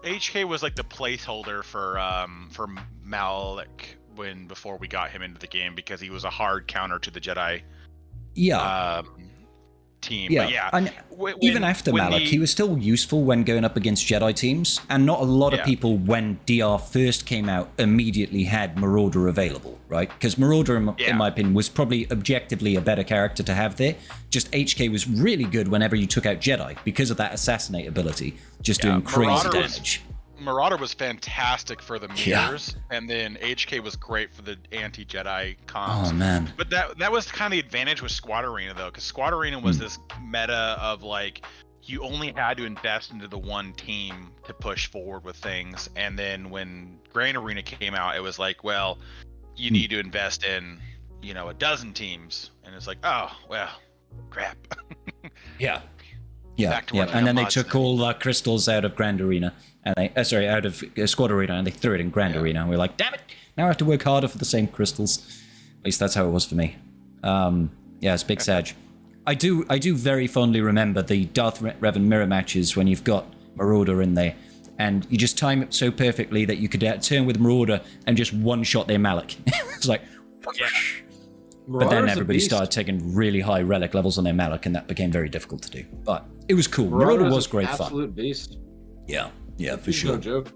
S2: HK was like the placeholder for Malik before we got him into the game, because he was a hard counter to the Jedi
S1: Yeah.
S2: team.
S1: Yeah,
S2: But yeah,
S1: and
S2: when-
S1: even after
S2: when
S1: Malak, he was still useful when going up against Jedi teams, and not a lot of
S2: Yeah.
S1: people, when DR first came out, immediately had Marauder available, right? Because Marauder, in my opinion, was probably objectively a better character to have there. Just HK was really good whenever you took out Jedi, because of that assassinate ability, just doing crazy
S2: Marauder was-
S1: damage.
S2: Marauder was fantastic for the
S1: Yeah.
S2: mirrors, and then HK was great for the anti-Jedi comms.
S1: Oh, man.
S2: But that was kind of the advantage with Squad Arena, though, because Squad Arena was this meta of like, you only had to invest into the one team to push forward with things. And then when Grand Arena came out, it was like, well, you need to invest in, a dozen teams, and it's like, oh well, crap.
S1: Yeah. And then they took all the crystals out of Grand Arena, and out of Squad Arena, and they threw it in Grand Arena. And we're like, damn it! Now I have to work harder for the same crystals. At least that's how it was for me. It's big Sag. I do very fondly remember the Darth Revan mirror matches when you've got Marauder in there, and you just time it so perfectly that you could turn with Marauder and just one-shot their Malak. It's like, whoosh. But then everybody started taking really high relic levels on their Malak, and that became very difficult to do. But it was cool. Marauder was great fun.
S3: Absolute beast.
S1: Yeah, for sure.
S3: No joke.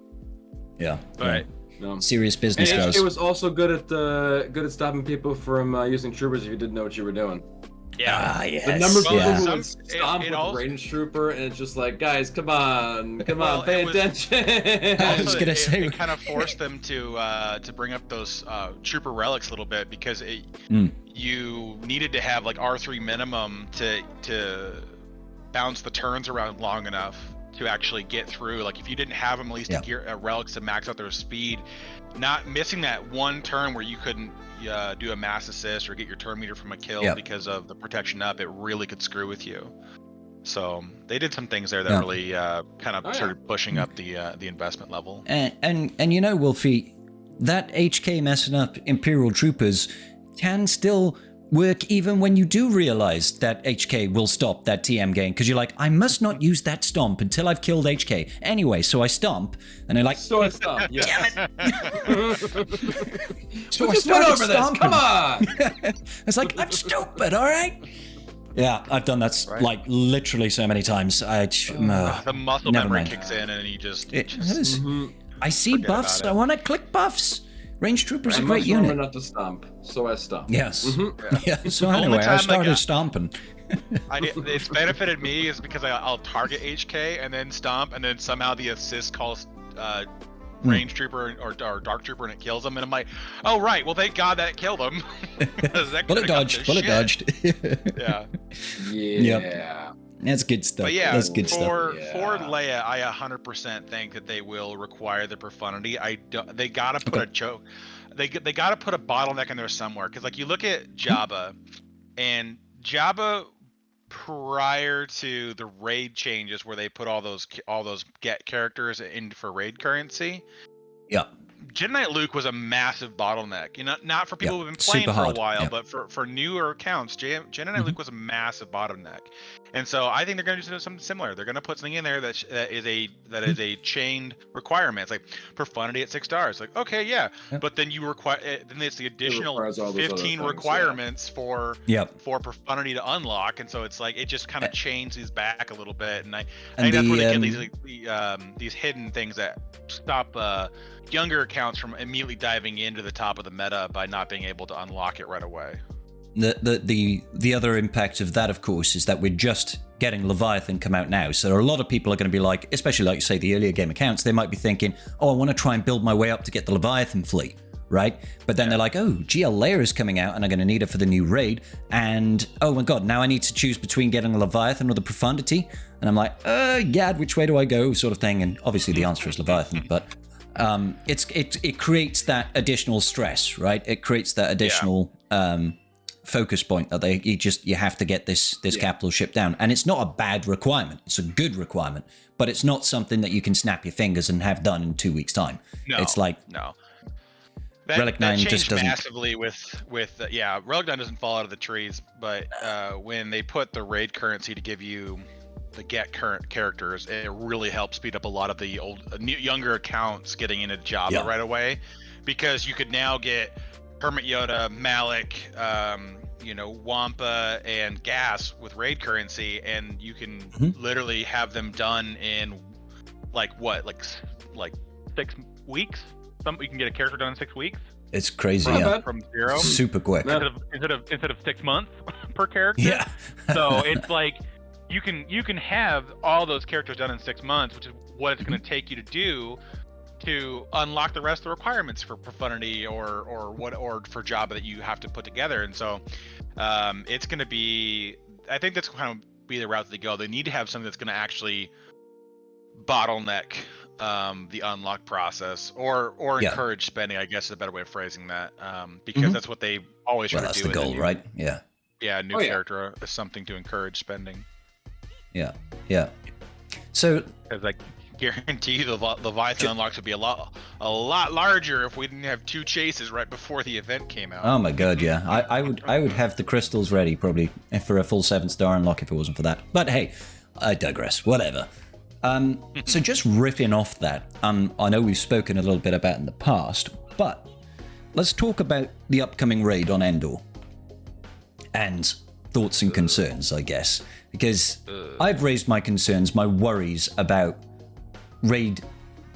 S1: Yeah.
S2: Right.
S3: No.
S1: Serious business, guys.
S3: It was also good at stopping people from using troopers if you didn't know what you were doing.
S2: Yeah.
S1: Yes.
S3: The number of people who
S2: Some-
S3: would stomp
S2: it
S3: with
S2: also-
S3: range trooper, and it's just like, guys, come on,
S2: Well,
S3: pay
S2: it was-
S3: attention.
S1: I was gonna say-
S2: it kind of forced them to bring up those trooper relics a little bit, because you needed to have like R3 minimum to bounce the turns around long enough to actually get through. Like if you didn't have them, at least relics to max out their speed, not missing that one turn where you couldn't do a mass assist or get your turn meter from a kill because of the protection up, it really could screw with you. So they did some things there that really kind of started pushing up the investment level.
S1: And Wolfie, that HK messing up Imperial troopers can still work even when you do realize that HK will stop that TM gain, because you're like, I must not use that stomp until I've killed HK. Anyway, so I stomp, and they're like,
S3: So I stopped. Yeah.
S1: damn it! So I
S3: Just went
S1: started
S3: over this.
S1: stomping.
S3: Come on.
S1: It's like, I'm stupid, all right? Yeah, I've done that like literally so many times.
S2: The muscle
S1: never
S2: memory
S1: mind.
S2: kicks in, and you just
S1: I see
S2: forget
S1: buffs.
S2: about it.
S1: I want to click buffs. Range troopers
S3: I
S1: are a great
S3: must remember
S1: unit.
S3: not to stomp, so I stomp.
S1: Yes.
S3: Mhm.
S1: Yeah. So
S2: Only
S1: anyway, I
S2: time,
S1: started
S2: like,
S1: stomping.
S2: it's benefited me is because I'll target HK and then stomp, and then somehow the assist calls range trooper or dark trooper, and it kills them, and I'm like, oh right, well thank God that it killed him.
S1: Bullet dodged. Bullet dodged.
S2: Yeah.
S3: Yeah.
S1: That's good stuff.
S2: But yeah,
S1: That's good stuff.
S2: for Leia, I 100% think that they will require the profundity. They gotta put a joke. They gotta put a bottleneck in there somewhere, because like you look at Jabba, and Jabba prior to the raid changes where they put all those get characters in for raid currency.
S1: Yeah.
S2: Jedi Knight Luke was a massive bottleneck. Not for people who've been playing
S1: super
S2: for
S1: hard.
S2: a while,
S1: Yeah.
S2: but for newer accounts, Jedi Knight Luke was a massive bottleneck. And so I think they're going to do something similar. They're going to put something in there that is a chained requirement. It's like profundity at 6 stars. Like, okay, yeah, but then you require then it's the additional
S3: requires all those other
S2: 15
S3: things,
S2: requirements for profundity to unlock. And so it's like it just kind of chains these back a little bit. And I think that's where they get these hidden things that stop younger accounts from immediately diving into the top of the meta by not being able to unlock it right away.
S1: The other impact of that, of course, is that we're just getting Leviathan come out now. So a lot of people are going to be like, especially like you say, the earlier game accounts, they might be thinking, oh, I want to try and build my way up to get the Leviathan fleet, right? But then they're like, oh, GL Leia is coming out and I'm going to need it for the new raid. And oh my God, now I need to choose between getting a Leviathan or the Profundity. And I'm like, Gad, which way do I go? Sort of thing. And obviously the answer is Leviathan, but it creates that additional stress, right? It creates that additional focus point that you have to get this capital ship down. And it's not a bad requirement. It's a good requirement, but it's not something that you can snap your fingers and have done in 2 weeks' time.
S2: No,
S1: it's like Relic 9 just doesn't
S2: massively with Relic 9 doesn't fall out of the trees, but when they put the raid currency to give you the get current characters, it really helps speed up a lot of the younger accounts getting into Jabba right away, because you could now get Hermit Yoda, Malik, Wampa, and Gas with raid currency, and you can literally have them done in like 6 weeks. You can get a character done in 6 weeks.
S1: It's crazy,
S2: from zero,
S1: super quick.
S2: Instead of 6 months per character.
S1: Yeah.
S2: So it's like you can have all those characters done in 6 months, which is what it's going to take you to do to unlock the rest of the requirements for Profundity or for Jabba that you have to put together. And so it's going to be, I think that's kind of be the route they go. They need to have something that's going to actually bottleneck the unlock process, or
S1: Yeah.
S2: encourage spending, I guess is a better way of phrasing that, because that's what they always try
S1: Well,
S2: to
S1: that's
S2: do.
S1: the goal, right? Yeah.
S2: Yeah, a new
S3: Oh, yeah.
S2: character is something to encourage spending.
S1: Yeah. Yeah. So
S2: Because I guarantee you the Leviathan unlocks would be a lot larger if we didn't have 2 chases right before the event came out.
S1: oh my god, yeah. I would have the crystals ready probably for a full 7-star unlock if it wasn't for that. But hey, I digress. Whatever. So just riffing off that, I know we've spoken a little bit about in the past, but let's talk about the upcoming raid on Endor and thoughts and concerns, I guess, because I've raised my concerns, my worries about raid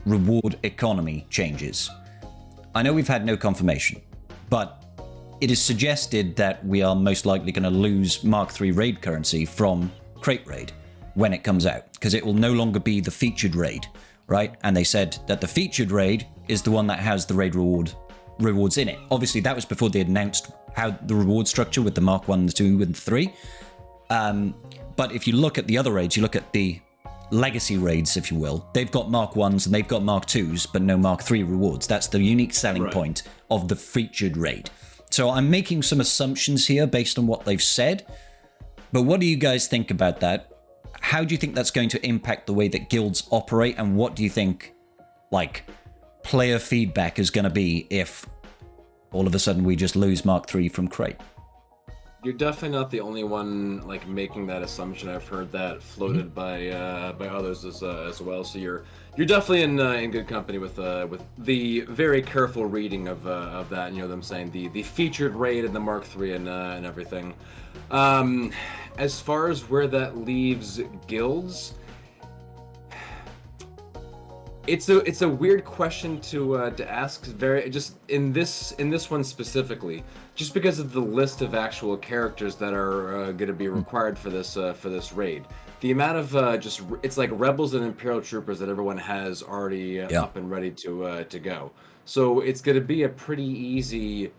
S1: reward economy changes. I know we've had no confirmation, but it is suggested that we are most likely going to lose Mark III raid currency from Crate Raid when it comes out, because it will no longer be the featured raid, right? And they said that the featured raid is the one that has the raid rewards in it. Obviously, that was before they announced how the reward structure with the Mark 1, 2, and 3. But if you look at the other raids, you look at the legacy raids, if you will, they've got Mark 1s and they've got Mark 2s, but no Mark 3 rewards. That's the unique selling point of the featured raid. So I'm making some assumptions here based on what they've said. But what do you guys think about that? How do you think that's going to impact the way that guilds operate? And what do you think, like, player feedback is going to be if all of a sudden we just lose Mark III from Crate?
S3: You're definitely not the only one like making that assumption. I've heard that floated by others as well. So you're definitely in good company with the very careful reading of that. You know, them saying the featured raid and the Mark III and everything. As far as where that leaves guilds, it's a weird question to ask. Very just in this one specifically, just because of the list of actual characters that are going to be required for this raid. The amount of it's like rebels and imperial troopers that everyone has already up and ready to go. So it's going to be a pretty easy,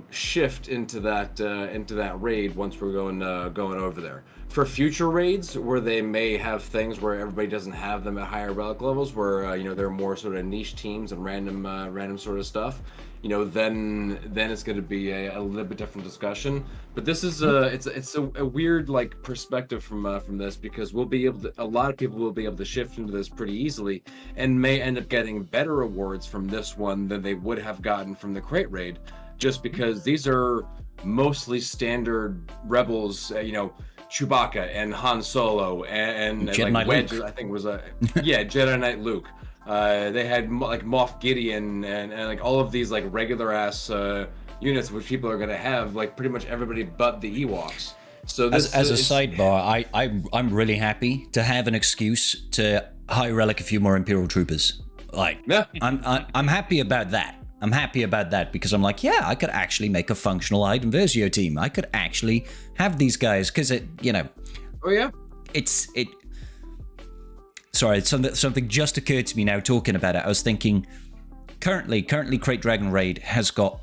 S3: shift into that raid once we're going over there. For future raids where they may have things where everybody doesn't have them at higher relic levels, where they're more sort of niche teams and random sort of stuff, then it's going to be a little bit different discussion. But this is it's a weird like perspective from this, because a lot of people will be able to shift into this pretty easily and may end up getting better rewards from this one than they would have gotten from the Crate Raid, just because these are mostly standard rebels, Chewbacca and Han Solo and like Wedge, I think was Jedi Knight Luke. They had like Moff Gideon and like all of these like regular ass units which people are gonna have, like pretty much everybody but the Ewoks. So this,
S1: as a sidebar, I'm really happy to have an excuse to high relic a few more Imperial troopers. Like, I'm happy about that. I'm happy about that because I'm like, I could actually make a functional Iden Versio team. I could actually have these guys because
S3: Oh yeah.
S1: Sorry, something just occurred to me now talking about it. I was thinking, currently Crate Dragon Raid has got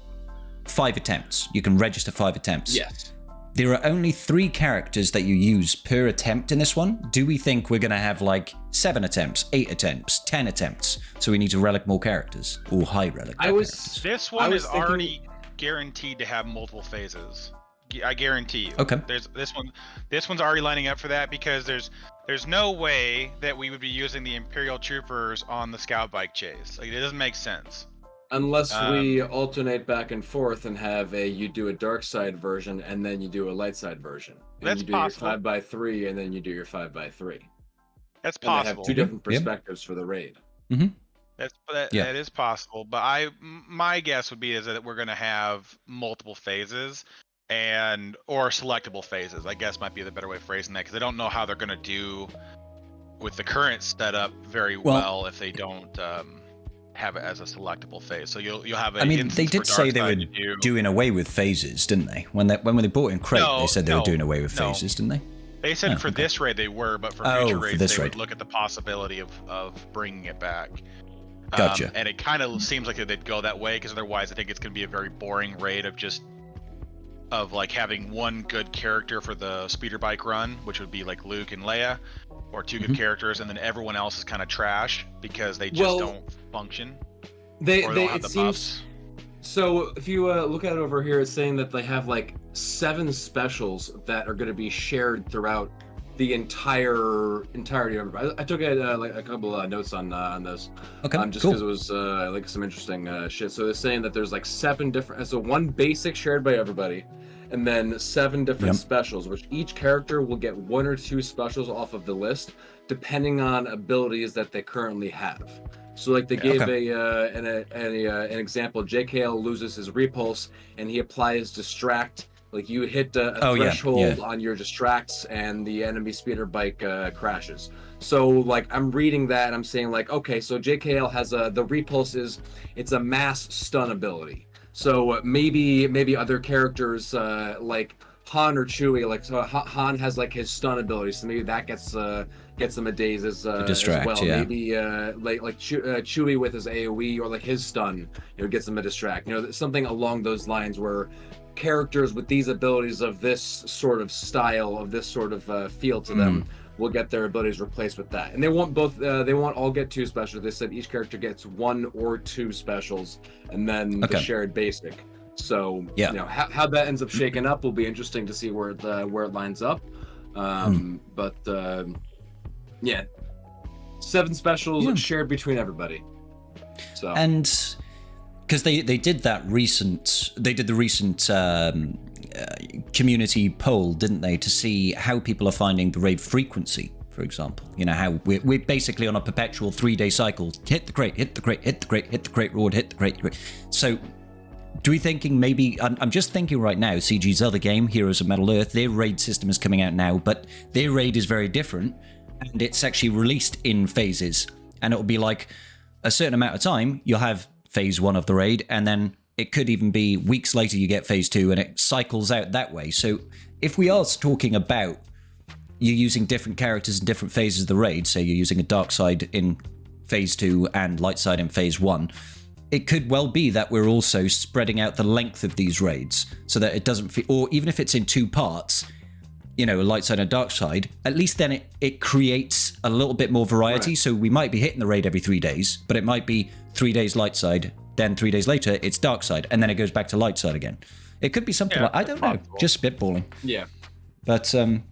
S1: 5 attempts. You can register 5 attempts.
S3: Yes.
S1: There are only 3 characters that you use per attempt in this one. Do we think we're going to have like 7 attempts, 8 attempts, 10 attempts? So we need to relic more characters or high relic characters.
S2: This one is already guaranteed to have multiple phases. I guarantee you.
S1: Okay.
S2: This one's already lining up for that, because there's no way that we would be using the Imperial troopers on the scout bike chase. Like, it doesn't make sense.
S3: Unless we alternate back and forth and have you do a dark side version and then you do a light side version. And
S2: That's
S3: you do
S2: possible.
S3: Your 5x3 and then you do your 5x3
S2: That's
S3: and they
S2: possible.
S3: have 2 different perspectives for the raid.
S1: Mm-hmm.
S2: That is possible, but my guess would be is that we're going to have multiple phases or selectable phases. I guess might be the better way of phrasing that, because I don't know how they're going to do with the current setup very well if they don't have it as a selectable phase. So you'll have.
S1: They did say they were doing away with phases, didn't they? When they bought in Crate, they said they were doing away with phases, didn't they?
S2: They said for this raid they were, but for future raids they would look at the possibility of bringing it back.
S1: Gotcha.
S2: And it kind of seems like they'd go that way, because otherwise I think it's going to be a very boring raid of like having one good character for the speeder bike run, which would be like Luke and Leia, or two good characters, and then everyone else is kind of trash because they just don't function. They don't have the buffs.
S3: So if you look at it over here, it's saying that they have like 7 specials that are going to be shared throughout the entirety of it. I took like a couple notes on this.
S1: Okay,
S3: just because it was like some interesting shit. So they're saying that there's like 7 different, so 1 basic shared by everybody, and then 7 different specials, which each character will get 1 or 2 specials off of the list, depending on abilities that they currently have. So like they gave an example. JKL loses his repulse, and he applies distract. Like you hit a threshold on your distracts, and the enemy speeder bike crashes. So like I'm reading that, and I'm saying like, okay, so JKL has the repulse it's a mass stun ability. So maybe other characters like Han or Chewie, like so Han has like his stun ability, so maybe that gets him a daze as
S1: distract,
S3: well. Maybe like Chewie with his AOE or like his stun, gets him a distract. Something along those lines where characters with these abilities of this sort of style, of this sort of feel to them, will get their abilities replaced with that. And they won't all get 2 specials. They said each character gets 1 or 2 specials, and then the shared basic. So how that ends up shaking up will be interesting to see where it lines up. But 7 specials shared between everybody. So
S1: and because they did the recent community poll, didn't they, to see how people are finding the raid frequency, for example. How we're basically on a perpetual 3-day cycle. Hit the crate, hit the crate, hit the crate, hit the crate, reward, hit the crate. So do we thinking maybe, I'm just thinking right now, CG's other game, Heroes of Middle Earth, their raid system is coming out now, but their raid is very different, and it's actually released in phases, and it'll be like a certain amount of time, you'll have phase 1 of the raid, and then it could even be weeks later you get phase 2, and it cycles out that way. So if we are talking about you using different characters in different phases of the raid, say you're using a dark side in phase 2 and light side in phase 1, it could well be that we're also spreading out the length of these raids so that it doesn't feel, or even if it's in 2 parts, a light side and a dark side, at least then it creates a little bit more variety. Right. So we might be hitting the raid every 3 days, but it might be 3 days light side, then 3 days later it's dark side, and then it goes back to light side again. It could be something like, I don't know, just spitballing.
S3: Yeah.
S1: But
S2: I'm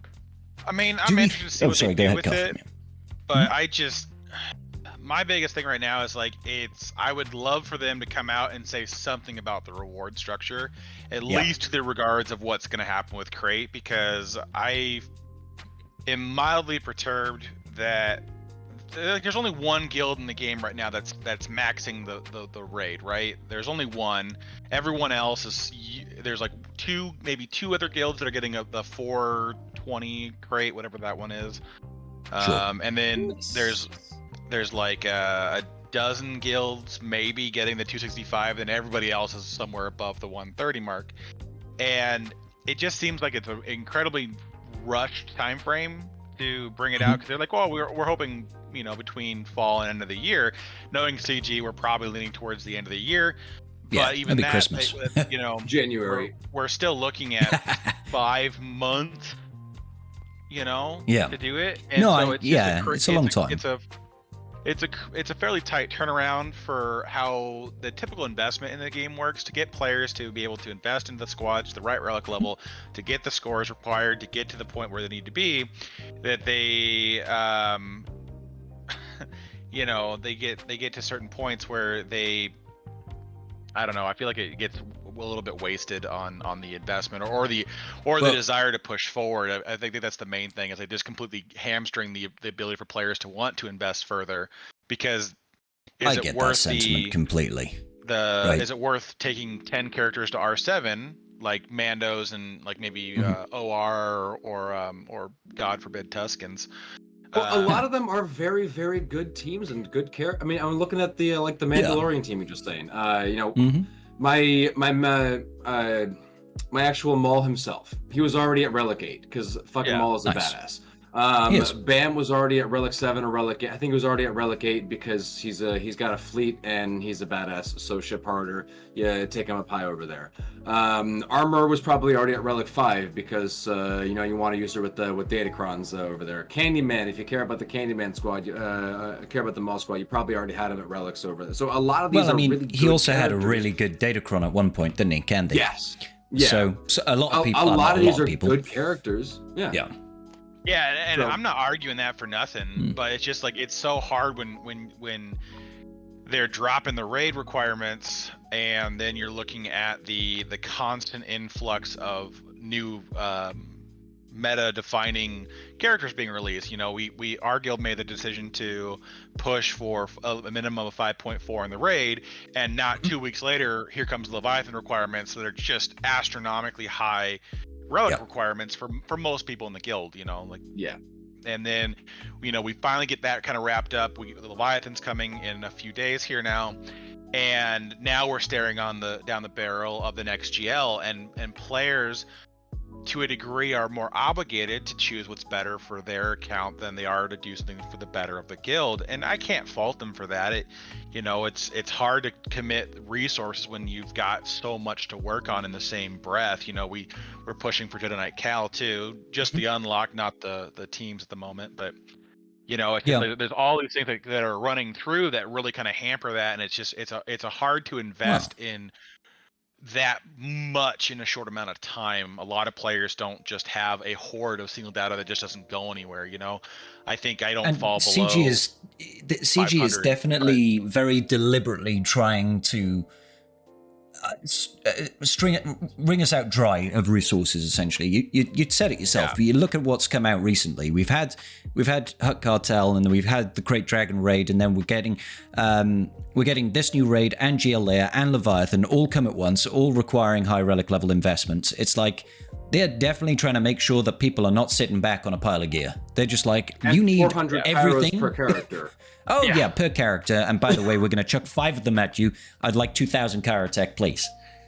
S2: interested to see what they do with it, but my biggest thing right now is like I would love for them to come out and say something about the reward structure, at least to the regards of what's going to happen with crate, because I am mildly perturbed that there's only 1 guild in the game right now that's maxing the raid, right? There's only 1. Everyone else there's like 2, maybe 2 other guilds that are getting the 420 crate, whatever that one is. And then there's like a dozen guilds maybe getting the 265, and everybody else is somewhere above the 130 mark. And it just seems like it's an incredibly rushed time frame to bring it out, because they're like, well, we're hoping, between fall and end of the year. Knowing CG, we're probably leaning towards the end of the year.
S1: Yeah,
S2: but even that,
S1: Christmas.
S3: January.
S2: We're still looking at 5 months, to do it. And
S1: it's a long time.
S2: It's a fairly tight turnaround for how the typical investment in the game works, to get players to be able to invest in the squad to the right relic level, to get the scores required, to get to the point where they need to be, that they they get to certain points where I don't know, I feel like it gets a little bit wasted on the investment or the desire to push forward. I think that's the main thing, is they just completely hamstring the ability for players to want to invest further, because
S1: I get that sentiment completely.
S2: Is it worth taking 10 characters to R7 like Mandos and like maybe OR or God forbid Tuscans?
S3: Well, a lot of them are very, very good teams and good care. I mean, I'm looking at the like the Mandalorian team you're just saying. My actual Maul himself, he was already at Relegate because fucking Maul is a badass.
S1: Yes.
S3: Bam was already at Relic 7 or Relic 8. I think he was already at Relic 8 because he's got a fleet and he's a badass. So ship harder. Yeah, take him up high over there. Armor was probably already at Relic 5 because you want to use her with Datacrons over there. Candyman, if you care about the Candyman squad, care about the Maul squad, you probably already had him at Relics over there. So a lot of these are really good
S1: he also had a
S3: characters.
S1: really good Datacron at one point, didn't he? Candy.
S3: Yes. Yeah.
S1: So a lot of people.
S3: A lot of these are
S1: people.
S3: good characters. Yeah.
S1: Yeah.
S2: Yeah, and
S3: So-
S2: I'm not arguing that for nothing, but it's just like it's so hard when they're dropping the raid requirements, and then you're looking at the constant influx of new meta-defining characters being released. You know, our guild made the decision to push for a minimum of 5.4 in the raid, and not 2 weeks later, here comes Leviathan requirements that are just astronomically high relic requirements for most people in the guild, you know, like and then we finally get that kind of wrapped up. The Leviathan's coming in a few days here now, and now we're staring down the barrel of the next GL, and players to a degree are more obligated to choose what's better for their account than they are to do something for the better of the guild, and I can't fault them for that. It's hard to commit resources when you've got so much to work on in the same breath. We're pushing for Jedi Knight Cal too, just the unlock, not the teams at the moment, but there's all these things that are running through that really kind of hamper that, and it's a hard to invest in that much in a short amount of time. A lot of players don't just have a horde of single data that just doesn't go anywhere. I think I don't fall below.
S1: CG is definitely very deliberately trying to wring us out dry of resources. Essentially, you said it yourself. You look at what's come out recently. We've had Hutt Cartel, and then we've had the Great Dragon Raid, and then we're getting this new raid and GL Leia and Leviathan all come at once, all requiring high relic level investments. It's like they're definitely trying to make sure that people are not sitting back on a pile of gear. They're just like,
S3: and
S1: you need
S3: 400
S1: everything
S3: per character.
S1: Oh yeah, per character. And by the way, we're going to chuck 5 of them at you. I'd like 2,000 Kyrotech, please.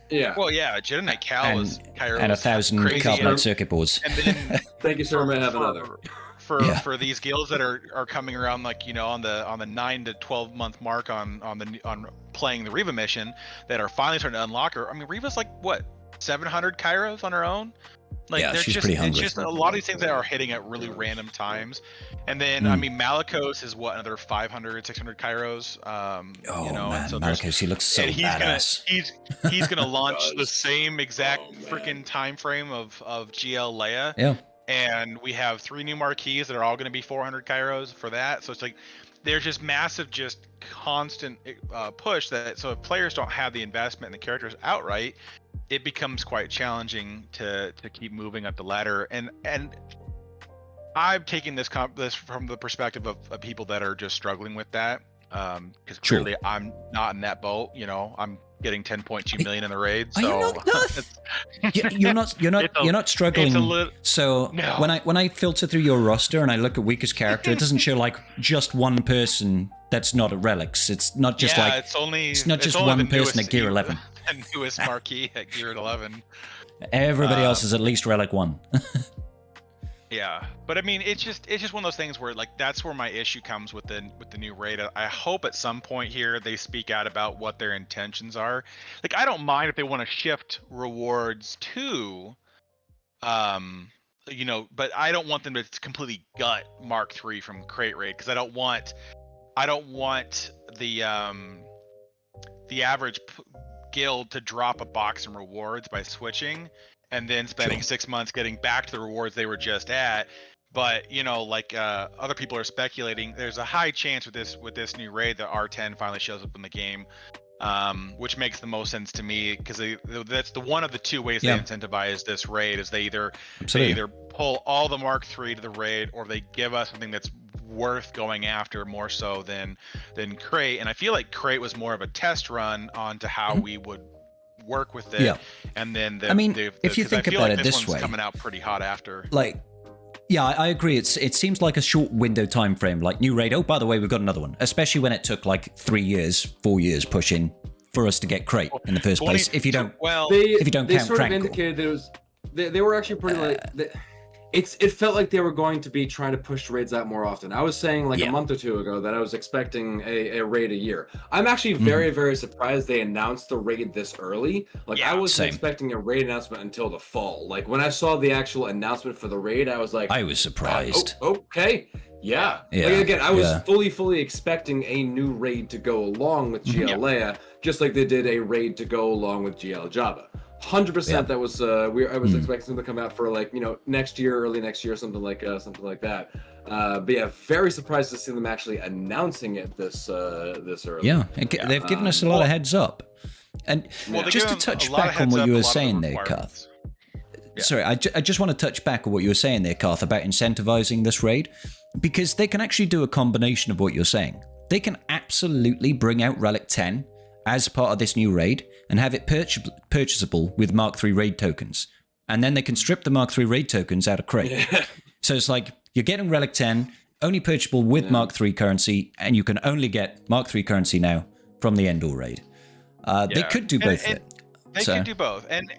S3: Yeah.
S2: Well, yeah, Jedi Knight Cal was
S1: and 1,000 carbonite circuit boards.
S2: And then
S3: thank you, sir. I have another.
S2: For these guilds that are coming around, like on the 9 to 12 month mark on playing the Reva mission, that are finally starting to unlock her. I mean, Reva's like what, 700 Kyros on her own. Like,
S1: yeah,
S2: they're
S1: she's
S2: just,
S1: pretty hungry.
S2: It's just a lot of these things that are hitting at really random times. And then, I mean, Malicos is what, another 500, 600 Kyros?
S1: Man,
S2: so
S1: Malicos, he looks so badass.
S2: He's gonna launch the same exact freaking time frame of GL Leia.
S1: Yeah.
S2: And we have 3 new marquees that are all going to be 400 Kyros for that. So it's like, there's just massive, just constant push that. So if players don't have the investment in the characters outright, it becomes quite challenging to keep moving up the ladder. And I've taken this from the perspective of people that are just struggling with that. Because clearly I'm not in that boat. I'm getting 10.2 million in the raid. So
S1: you're not struggling. When I filter through your roster and I look at weakest character, it doesn't show like just one person that's not at relics. It's not just it's not just one person at gear 11.
S2: The newest marquee at gear 11.
S1: Everybody else is at least relic 1.
S2: Yeah, but I mean, it's just one of those things where like that's where my issue comes with the new raid. I hope at some point here they speak out about what their intentions are. Like, I don't mind if they want to shift rewards to, but I don't want them to completely gut Mark III from Crate Raid, because I don't want the average guild to drop a box in rewards by switching and then spending 6 months getting back to the rewards they were just at. But other people are speculating, there's a high chance with this new raid that R10 finally shows up in the game, which makes the most sense to me, because that's the one of the 2 ways they incentivize this raid, is they either pull all the Mark III to the raid, or they give us something that's worth going after more so than Crate. And I feel like Crate was more of a test run onto how we would work with it. And then
S1: if you think about it this way,
S2: coming out pretty hot after.
S1: I agree. It seems like a short window time frame. Like new raid. Oh, by the way, we've got another one. Especially when it took like 3 years, 4 years pushing for us to get Crate in the first place. If you don't count
S3: they sort
S1: Crankle.
S3: of indicated that it was. They were actually pretty It felt like they were going to be trying to push raids out more often. I was saying like a month or two ago that I was expecting a raid a year. I'm actually very, very surprised they announced the raid this early. Like I wasn't expecting a raid announcement until the fall. Like when I saw the actual announcement for the raid, I was like,
S1: I was surprised.
S3: Okay. Yeah. Like, again, I was fully expecting a new raid to go along with GL Leia, just like they did a raid to go along with GL Jabba. 100%. That was I was expecting them to come out for like next year, early next year, something like that. But yeah, very surprised to see them actually announcing it this early.
S1: Yeah, they've given us a lot of heads up. And just to touch back on what you were saying there, Carth. Sorry, I just want to touch back on what you were saying there, Carth, about incentivizing this raid, because they can actually do a combination of what you're saying. They can absolutely bring out Relic 10 as part of this new raid and have it purchasable with Mark III raid tokens. And then they can strip the Mark III raid tokens out of crate. So it's like you're getting Relic 10, only purchasable with Mark III currency, and you can only get Mark III currency now from the Endor Raid. They could do both of it.
S2: They could do both, and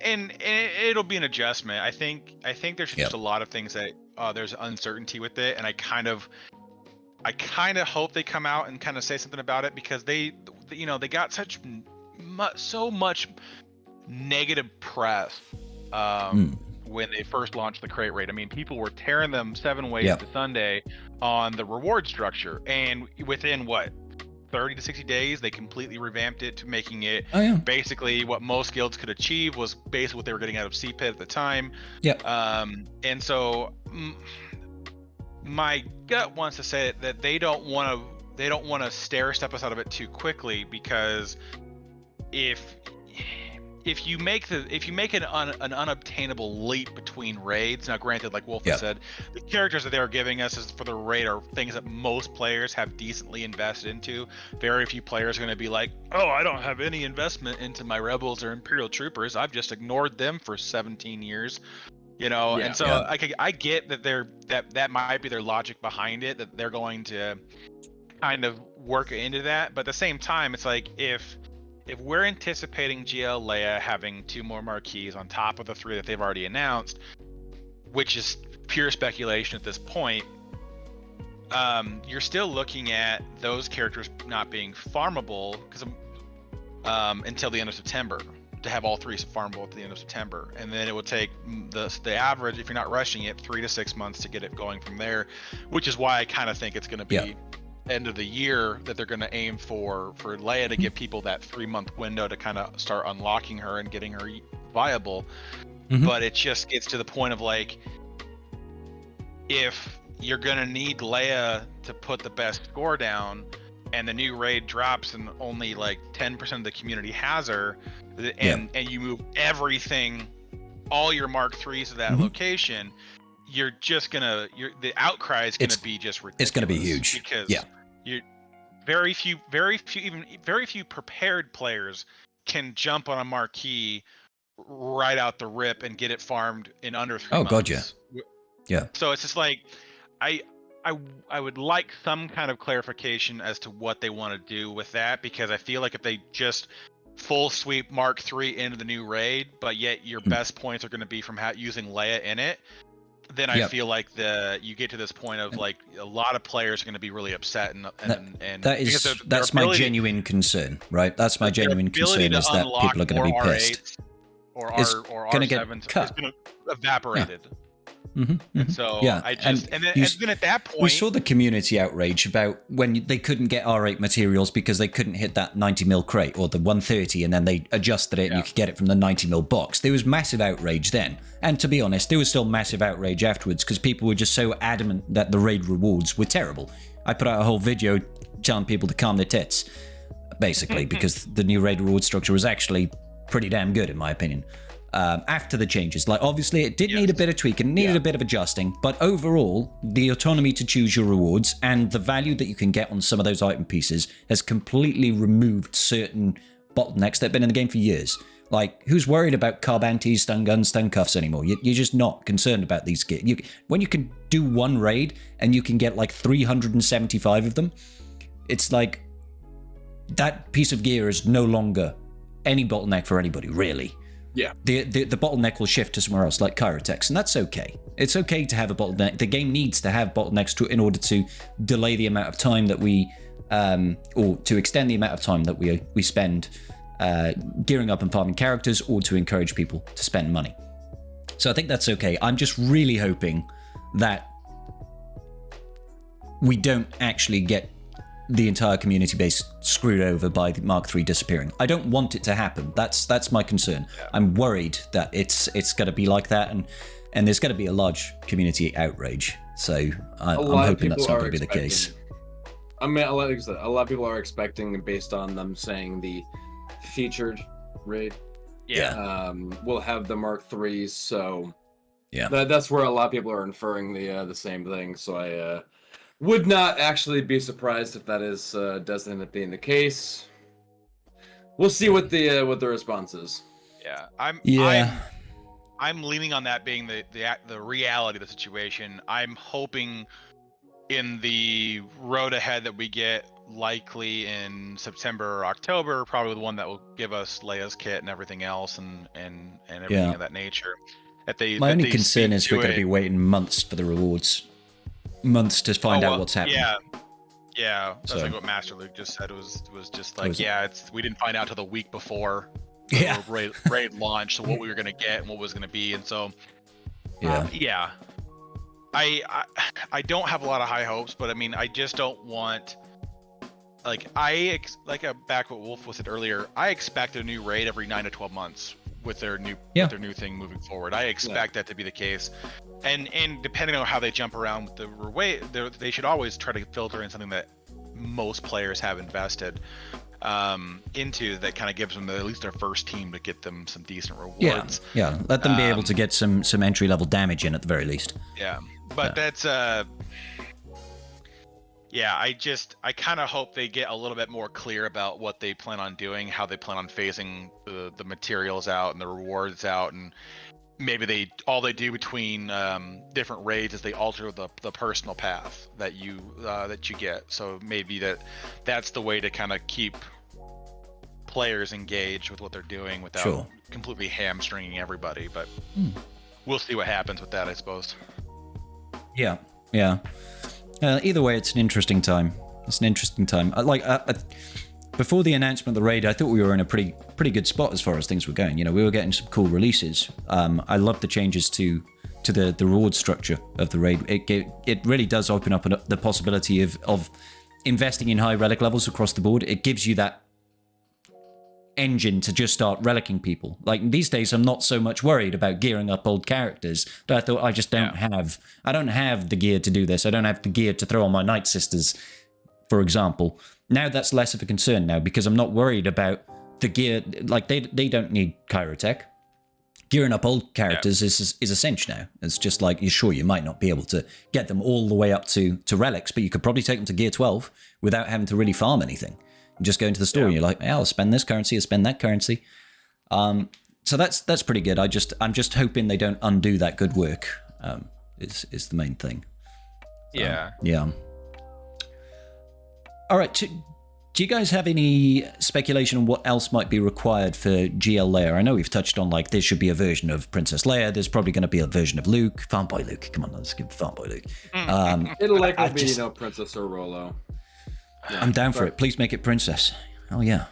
S2: it'll be an adjustment. I think there's just a lot of things that there's uncertainty with it, and I kind of hope they come out and kind of say something about it, because they got so much negative press when they first launched the crate raid. I mean, people were tearing them 7 ways to Sunday on the reward structure, and within 30 to 60 days, they completely revamped it to making it basically what most guilds could achieve was basically what they were getting out of CPIT at the time. And so my gut wants to say that they don't want to stair step us out of it too quickly, because if you make an unobtainable leap between raids, now granted, like Wolf said, the characters that they are giving us is for the raid are things that most players have decently invested into. Very few players are going to be like, oh, I don't have any investment into my rebels or Imperial troopers, I've just ignored them for 17 years. And so I get that that might be their logic behind it, that they're going to kind of work into that. But at the same time, it's like if we're anticipating GL Leia having 2 more marquees on top of the 3 that they've already announced, which is pure speculation at this point, you're still looking at those characters not being farmable until the end of September, to have all 3 farmable at the end of September. And then it will take the average, if you're not rushing it, 3 to 6 months to get it going from there, which is why I kind of think it's going to be end of the year that they're going to aim for Leia, to give people that 3-month window to kind of start unlocking her and getting her viable. But it just gets to the point of like, if you're going to need Leia to put the best score down and the new raid drops and only like 10% of the community has her, and you move everything, all your Mark IIIs to that location, you're just the outcry is gonna be just ridiculous. It's gonna be huge, because you very few prepared players can jump on a marquee right out the rip and get it farmed in under 3 months.
S1: God, yeah.
S2: So it's just like I would like some kind of clarification as to what they want to do with that, because I feel like if they just full sweep Mark III into the new raid, but yet your best points are going to be from using Leia in it, then I feel like you get to this point of like a lot of players are going to be really upset, and
S1: that's my genuine concern, right? That's my genuine concern, is that people are going to be pissed.
S2: Or R7 is going to evaporated. So and then at that point,
S1: we saw the community outrage about when they couldn't get R8 materials because they couldn't hit that 90mm crate or the 130, and then they adjusted it and you could get it from the 90mm box. There was massive outrage then, and to be honest, there was still massive outrage afterwards, because people were just so adamant that the raid rewards were terrible. I put out a whole video telling people to calm their tits, basically, because the new raid reward structure was actually pretty damn good in my opinion. After the changes, like obviously it did need a bit of tweaking, needed a bit of adjusting, but overall the autonomy to choose your rewards and the value that you can get on some of those item pieces has completely removed certain bottlenecks that have been in the game for years. Like, who's worried about carb antis, stun guns, stun cuffs anymore? You're just not concerned about these gear. When you can do one raid and you can get like 375 of them, it's like that piece of gear is no longer any bottleneck for anybody, really. the bottleneck will shift to somewhere else, like Kyrotex, and that's okay. It's okay to have a bottleneck. The game needs to have bottlenecks in order to delay the amount of time that we, or to extend the amount of time that we spend gearing up and farming characters, or to encourage people to spend money. So I think that's okay. I'm just really hoping that we don't actually get the entire community base screwed over by the Mark III disappearing. I don't want it to happen. That's my concern. Yeah. I'm worried that it's going to be like that, and there's going to be a large community outrage. So I'm hoping that's not going to be the case.
S4: I mean, like I said, a lot of people are expecting, based on them saying the featured raid, will have the Mark IIIs. So that's where a lot of people are inferring the same thing. So I would not actually be surprised if that does end up being the case. We'll see what the response is.
S2: Yeah, I'm leaning on that being the reality of the situation. I'm hoping in the road ahead that we get, likely in September or October, probably the one that will give us Leia's kit and everything else, and everything of that nature.
S1: My only concern is we're going to be waiting months for the rewards. Months to find out what's happening.
S2: Yeah. That's like what Master Luke just said. Was just like, we didn't find out till the week before the raid launch, so what we were gonna get and what was gonna be, and so I don't have a lot of high hopes, but I mean, I just don't want, back what Wolf said earlier, I expect a new raid every 9 to 12 months with their new thing moving forward. I expect that to be the case. And depending on how they jump around with the raid, they should always try to filter in something that most players have invested into, that kind of gives them at least their first team to get them some decent rewards.
S1: Yeah. Let them be able to get some entry level damage in at the very least.
S2: Yeah, but that's I kind of hope they get a little bit more clear about what they plan on doing, how they plan on phasing the materials out and the rewards out, and maybe all they do between different raids is they alter the personal path that you get. So maybe that's the way to kind of keep players engaged with what they're doing without completely hamstringing everybody. But we'll see what happens with that, I suppose. Yeah.
S1: Either way, it's an interesting time. Before the announcement of the raid, I thought we were in a pretty good spot as far as things were going. We were getting some cool releases. I love the changes to the reward structure of the raid. It really does open up the possibility of investing in high relic levels across the board. It gives you that engine to just start relicking people. Like these days, I'm not so much worried about gearing up old characters, but I thought I just don't have the gear to do this. I don't have the gear to throw on my Night Sisters, for example. Now that's less of a concern now, because I'm not worried about the gear. Like they don't need Kyrotech. Gearing up old characters is a cinch now. It's just like, you might not be able to get them all the way up to relics, but you could probably take them to gear 12 without having to really farm anything. You just go into the store and you're like, I'll spend this currency, I'll spend that currency. So that's pretty good. I'm just hoping they don't undo that good work. Is the main thing.
S2: Yeah.
S1: All right. Do you guys have any speculation on what else might be required for GL Leia? I know we've touched on there should be a version of Princess Leia. There's probably going to be a version of Luke. Farm Boy Luke. Come on, let's give Farm Boy Luke.
S4: It'll likely be Princess or Rolo.
S1: Yeah, I'm down for it. Please make it Princess. Oh yeah.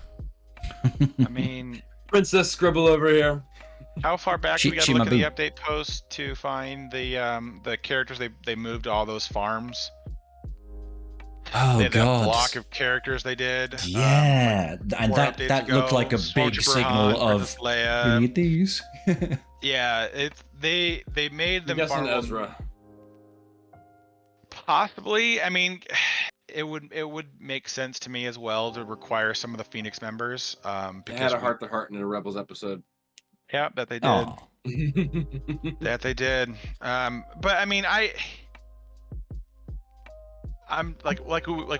S2: I mean,
S4: Princess Scribble over here.
S2: How far back do we got to look at the update post to find the characters they moved all those farms?
S1: Oh,
S2: they God. A block of characters they did.
S1: Yeah, and that looked like a big signal of
S2: Leia.
S1: We need these.
S2: Yeah, they made them farm
S3: Ezra.
S2: Possibly. I mean, it would make sense to me as well to require some of the Phoenix members.
S3: Because they had a heart-to-heart in a Rebels episode.
S2: Yeah, that they did. That they did. But I mean, I'm like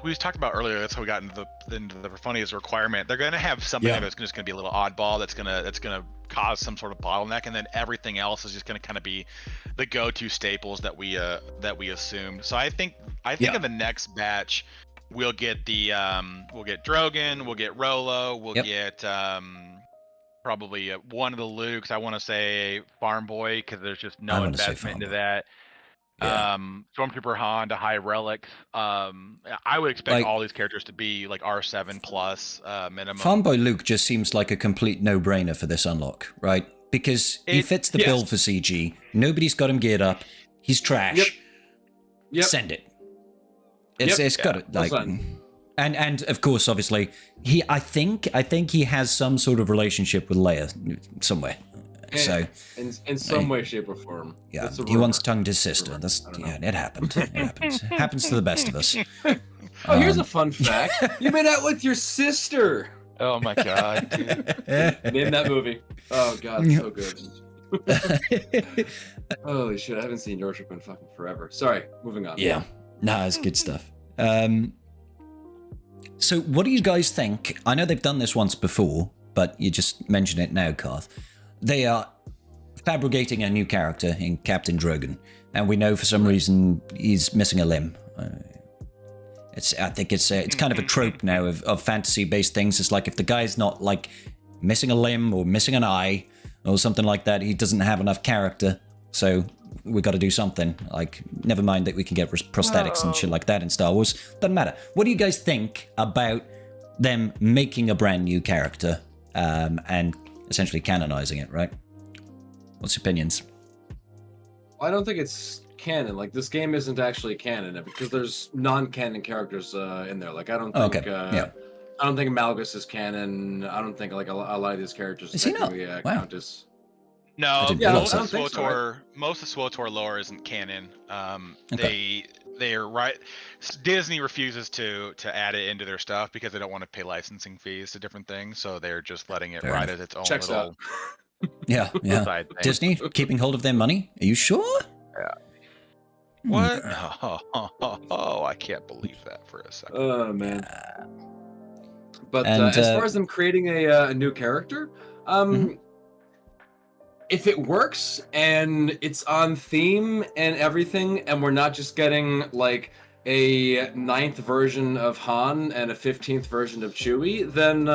S2: we talked about earlier. That's how we got into the funniest requirement. They're gonna have something that's just gonna be a little oddball. That's gonna cause some sort of bottleneck, and then everything else is just gonna kind of be the go-to staples that we assumed. So I think in the next batch we'll get Drogon, we'll get Rolo, we'll get probably one of the Lukes. I want to say Farm Boy because there's just no investment into that. Yeah. Stormtrooper Han to High Relic. I would expect all these characters to be like R7 plus minimum.
S1: Farm Boy Luke just seems like a complete no-brainer for this unlock, right? Because he fits the bill for CG. Nobody's got him geared up. He's trash.
S3: Yep.
S1: Send it. It's got it like. And of course, obviously, I think he has some sort of relationship with Leia somewhere. So
S3: in some way, shape, or form.
S1: Yeah, he once tongued his sister. It happened. It happens. It happens to the best of us.
S3: Oh, here's a fun fact. You made out with your sister.
S2: Oh my god, dude.
S3: Name that movie. Oh god, so good. Holy shit, I haven't seen Your Worship in fucking forever. Sorry, moving on.
S1: Yeah. Nah, it's good stuff. So what do you guys think? I know they've done this once before, but you just mentioned it now, Carth. They are fabricating a new character in Captain Drogon, and we know for some reason he's missing a limb. I think it's kind of a trope now of fantasy-based things. It's like if the guy's not like missing a limb or missing an eye or something like that, he doesn't have enough character. So we got to do something. Like, never mind that we can get prosthetics and shit like that in Star Wars. Doesn't matter. What do you guys think about them making a brand new character and essentially canonizing it, right? What's your opinions?
S3: I don't think it's canon. Like, this game isn't actually canon because there's non-canon characters in there. Like, I don't think I don't think Malgus is canon. I don't think like a lot of these characters
S1: is he not?
S2: No,
S3: count
S2: most of SWGoH lore isn't canon. They're right. Disney refuses to add it into their stuff because they don't want to pay licensing fees to different things, so they're just letting it ride as its own little.
S1: Yeah. Disney keeping hold of their money. Are you sure?
S2: Yeah. What? Oh, I can't believe that for a second.
S3: Oh man. But as far as them creating a new character, if it works and it's on theme and everything, and we're not just getting like a 9th version of Han and a 15th version of Chewie, then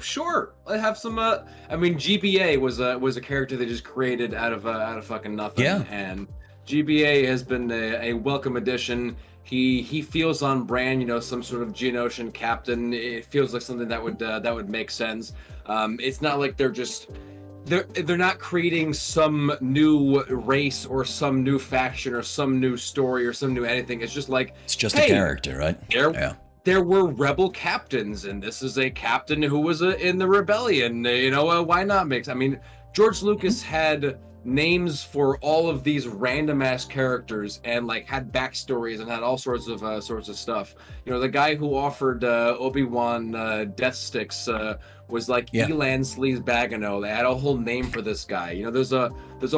S3: sure, I have some. I mean, GBA was a character they just created out of fucking nothing.
S1: Yeah.
S3: And GBA has been a welcome addition. He feels on brand, some sort of Geonosian captain. It feels like something that would make sense. It's not like they're not creating some new race or some new faction or some new story or some new anything. It's just like
S1: it's just a character, right?
S3: There were rebel captains, and this is a captain who was in the rebellion. Why not mix? I mean, George Lucas had names for all of these random ass characters and like had backstories and had all sorts of stuff. The guy who offered Obi-Wan death sticks was like Elan Sleaze Bagano. They had a whole name for this guy. There's a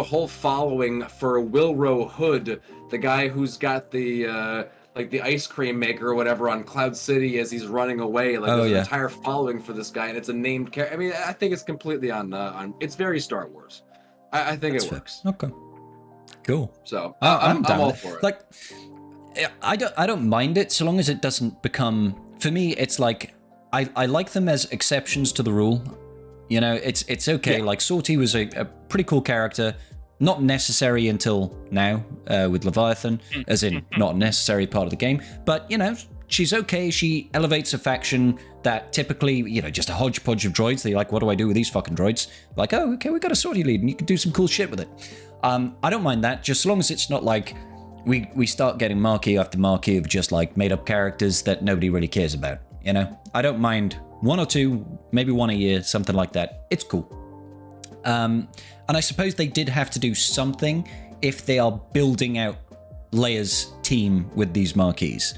S3: whole following for Wilro Hood, the guy who's got the like the ice cream maker or whatever on Cloud City as he's running away. Like there's an entire following for this guy, and it's a named character. I mean, I think it's completely on it's very Star Wars. I think it works.
S1: Okay. Cool.
S3: So I'm all for it.
S1: Like, I don't mind it so long as it doesn't become. For me, it's like I like them as exceptions to the rule. It's okay. Yeah. Like Sortie was a pretty cool character, not necessary until now with Leviathan, as in not a necessary part of the game. But she's okay. She elevates a faction that typically, just a hodgepodge of droids. They're like, what do I do with these fucking droids? Like, oh, okay, we got a Sortie lead, and you can do some cool shit with it. I don't mind that, just as long as it's not like we start getting marquee after marquee of just like made up characters that nobody really cares about. I don't mind 1 or 2, maybe 1 a year, something like that. It's cool. And I suppose they did have to do something if they are building out Leia's team with these marquees.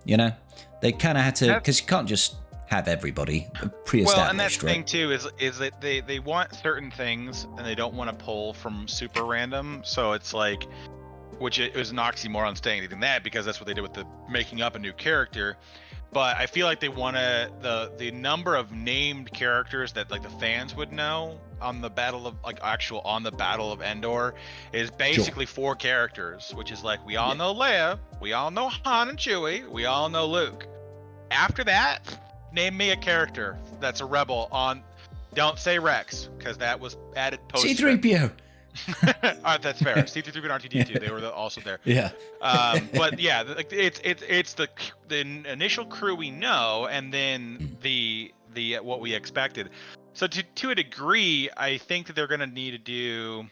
S1: They kind of had to, because you can't just have everybody pre-established.
S2: Well, and that's the thing too is that they want certain things and they don't want to pull from super random. So it's like, which it was an oxymoron saying anything that, because that's what they did with the making up a new character. But I feel like they want to the number of named characters that like the fans would know on the Battle of Endor is basically 4 characters, which is like we all know Leia, we all know Han and Chewie, we all know Luke. After that, name me a character that's a rebel on Don't say Rex, because that was added post.
S1: C-3PO.
S2: That's fair. C-3PO and R2-D2, they were also there.
S1: Yeah.
S2: But yeah, it's the initial crew we know, and then the what we expected. So to a degree, I think that they're going to need to do.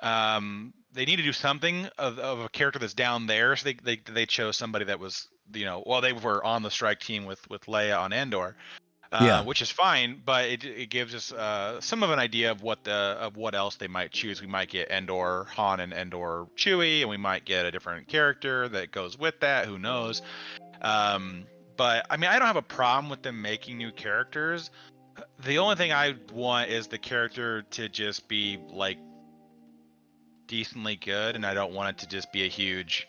S2: They need to do something of a character that's down there. So they chose somebody that was, well, they were on the strike team with Leia on Endor. Which is fine, but it gives us some of an idea of what else they might choose. We might get Endor Han and Endor Chewie, and we might get a different character that goes with that. Who knows? But I mean, I don't have a problem with them making new characters. The only thing I want is the character to just be like decently good, and I don't want it to just be a huge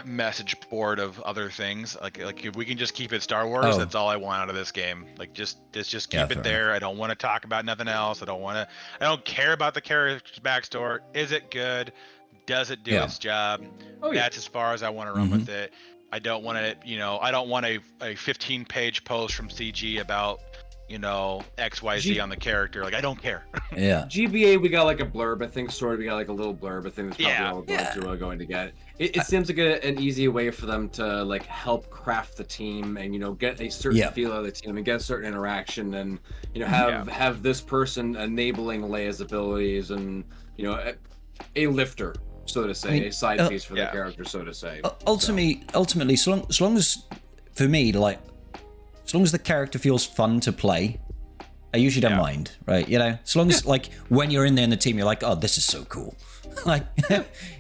S2: message board of other things. Like if we can just keep it Star Wars, that's all I want out of this game. Like just keep it there. Enough. I don't want to talk about nothing else. I don't care about the character's backstory. Is it good? Does it do its job? That's as far as I want to run with it. I don't want it, I don't want a 15-page post from CG about XYZ on the character. Like, I don't care.
S4: Yeah. GBA, we got like a blurb, I think. Sort of, we got like a little blurb. I think that's probably all going to get. It seems like an easy way for them to like help craft the team and get a certain feel of the team and get a certain interaction and have this person enabling Leia's abilities and a lifter, so to say, a side piece for the character, so to say.
S1: Ultimately, so long as for me, like. As long as the character feels fun to play, I usually don't mind, right? As long as like when you're in there in the team, you're like, oh, this is so cool. Like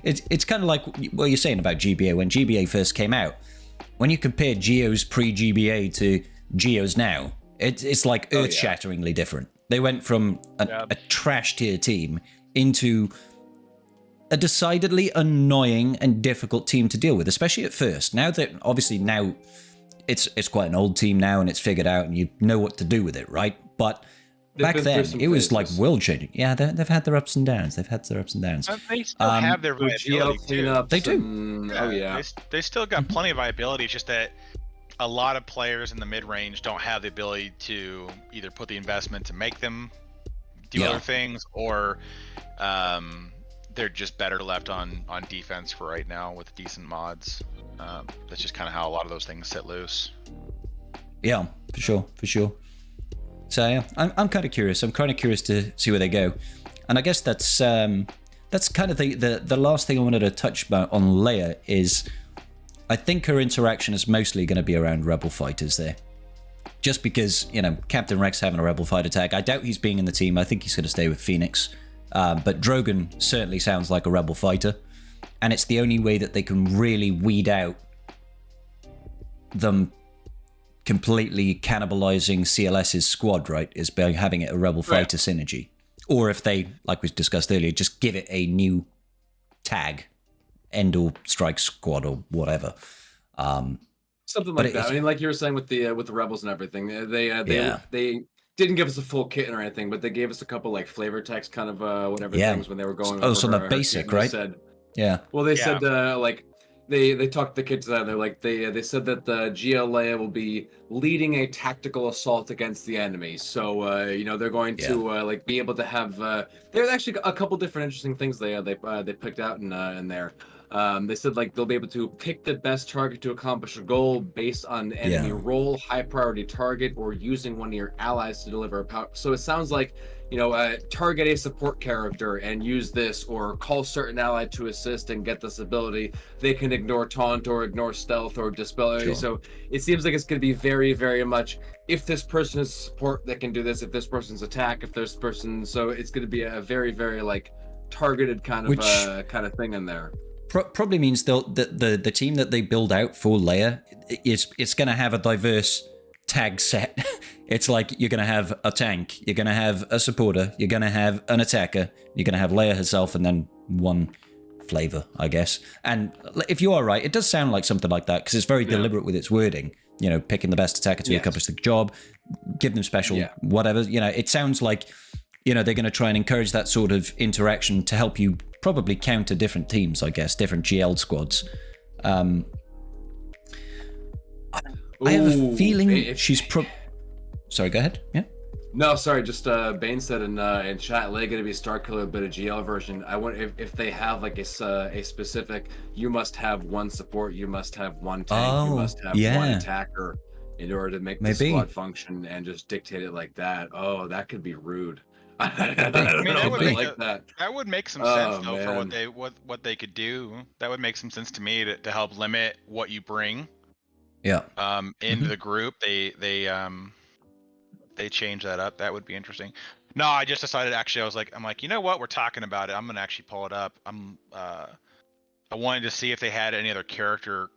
S1: it's kind of like what you're saying about GBA. When GBA first came out, when you compare Geos pre-GBA to Geos now, it's like earth-shatteringly different. They went from a trash tier team into a decidedly annoying and difficult team to deal with, especially at first. Now that obviously now. It's quite an old team now, and it's figured out, and you know what to do with it, right? But back then, it was like world changing. Yeah, they've had their ups and downs. They've had their ups and downs.
S2: They still have their viability too.
S1: They do.
S2: They still got plenty of viability. It's just that a lot of players in the mid range don't have the ability to either put the investment to make them do other things, or they're just better left on defense for right now with decent mods. That's just kind of how a lot of those things sit loose.
S1: Yeah, for sure. So yeah, I'm kind of curious. I'm kind of curious to see where they go, and I guess that's kind of the last thing I wanted to touch about on Leia is, I think her interaction is mostly going to be around Rebel fighters there, just because Captain Rex having a Rebel fighter tag. I doubt he's being in the team. I think he's going to stay with Phoenix, but Drogon certainly sounds like a Rebel fighter. And it's the only way that they can really weed out them completely cannibalizing CLS's squad, right? Is by having it a Rebel fighter synergy. Or if they, like we discussed earlier, just give it a new tag, Endor Strike Squad or whatever.
S4: Something like that. I mean, like you were saying with the Rebels and everything, they didn't give us a full kit or anything, but they gave us a couple like flavor text kind of whatever things when they were going.
S1: Oh, so the basic, right?
S4: Well, they said like they talked the kids out. They're like they said that the GLA will be leading a tactical assault against the enemy. So they're going to like be able to have. There's actually a couple different interesting things they picked out in there. They said like they'll be able to pick the best target to accomplish a goal based on enemy role, high priority target, or using one of your allies to deliver a power. So it sounds like target a support character and use this, or call certain ally to assist and get this ability. They can ignore taunt or ignore stealth or dispel. Sure. So it seems like it's going to be very, very much if this person is support that can do this, if this person's attack, if this person. So it's going to be a very, very like targeted kind of thing in there.
S1: Probably means the team that they build out for Leia it's going to have a diverse tag set. It's like you're going to have a tank, you're going to have a supporter, you're going to have an attacker, you're going to have Leia herself, and then one flavor, I guess. And if you are right, it does sound like something like that because it's very deliberate with its wording. Picking the best attacker to accomplish the job, give them special whatever. It sounds like they're going to try and encourage that sort of interaction to help you probably counter different teams, I guess, different GL squads. I have a feeling she's Sorry, go ahead. Yeah.
S4: No, sorry. Just Bane said in chat, Leia gonna be Starkiller, but a GL version. I wonder if they have like a specific. You must have one support. You must have one tank. You must have one attacker in order to make the squad function, and just dictate it like that. Oh, that could be rude.
S2: That would make some sense though for what they could do. That would make some sense to me to help limit what you bring.
S1: Yeah.
S2: Into the group, they change that up. That would be interesting. No, I just decided. Actually, I'm like, you know what? We're talking about it. I'm gonna actually pull it up. I wanted to see if they had any other character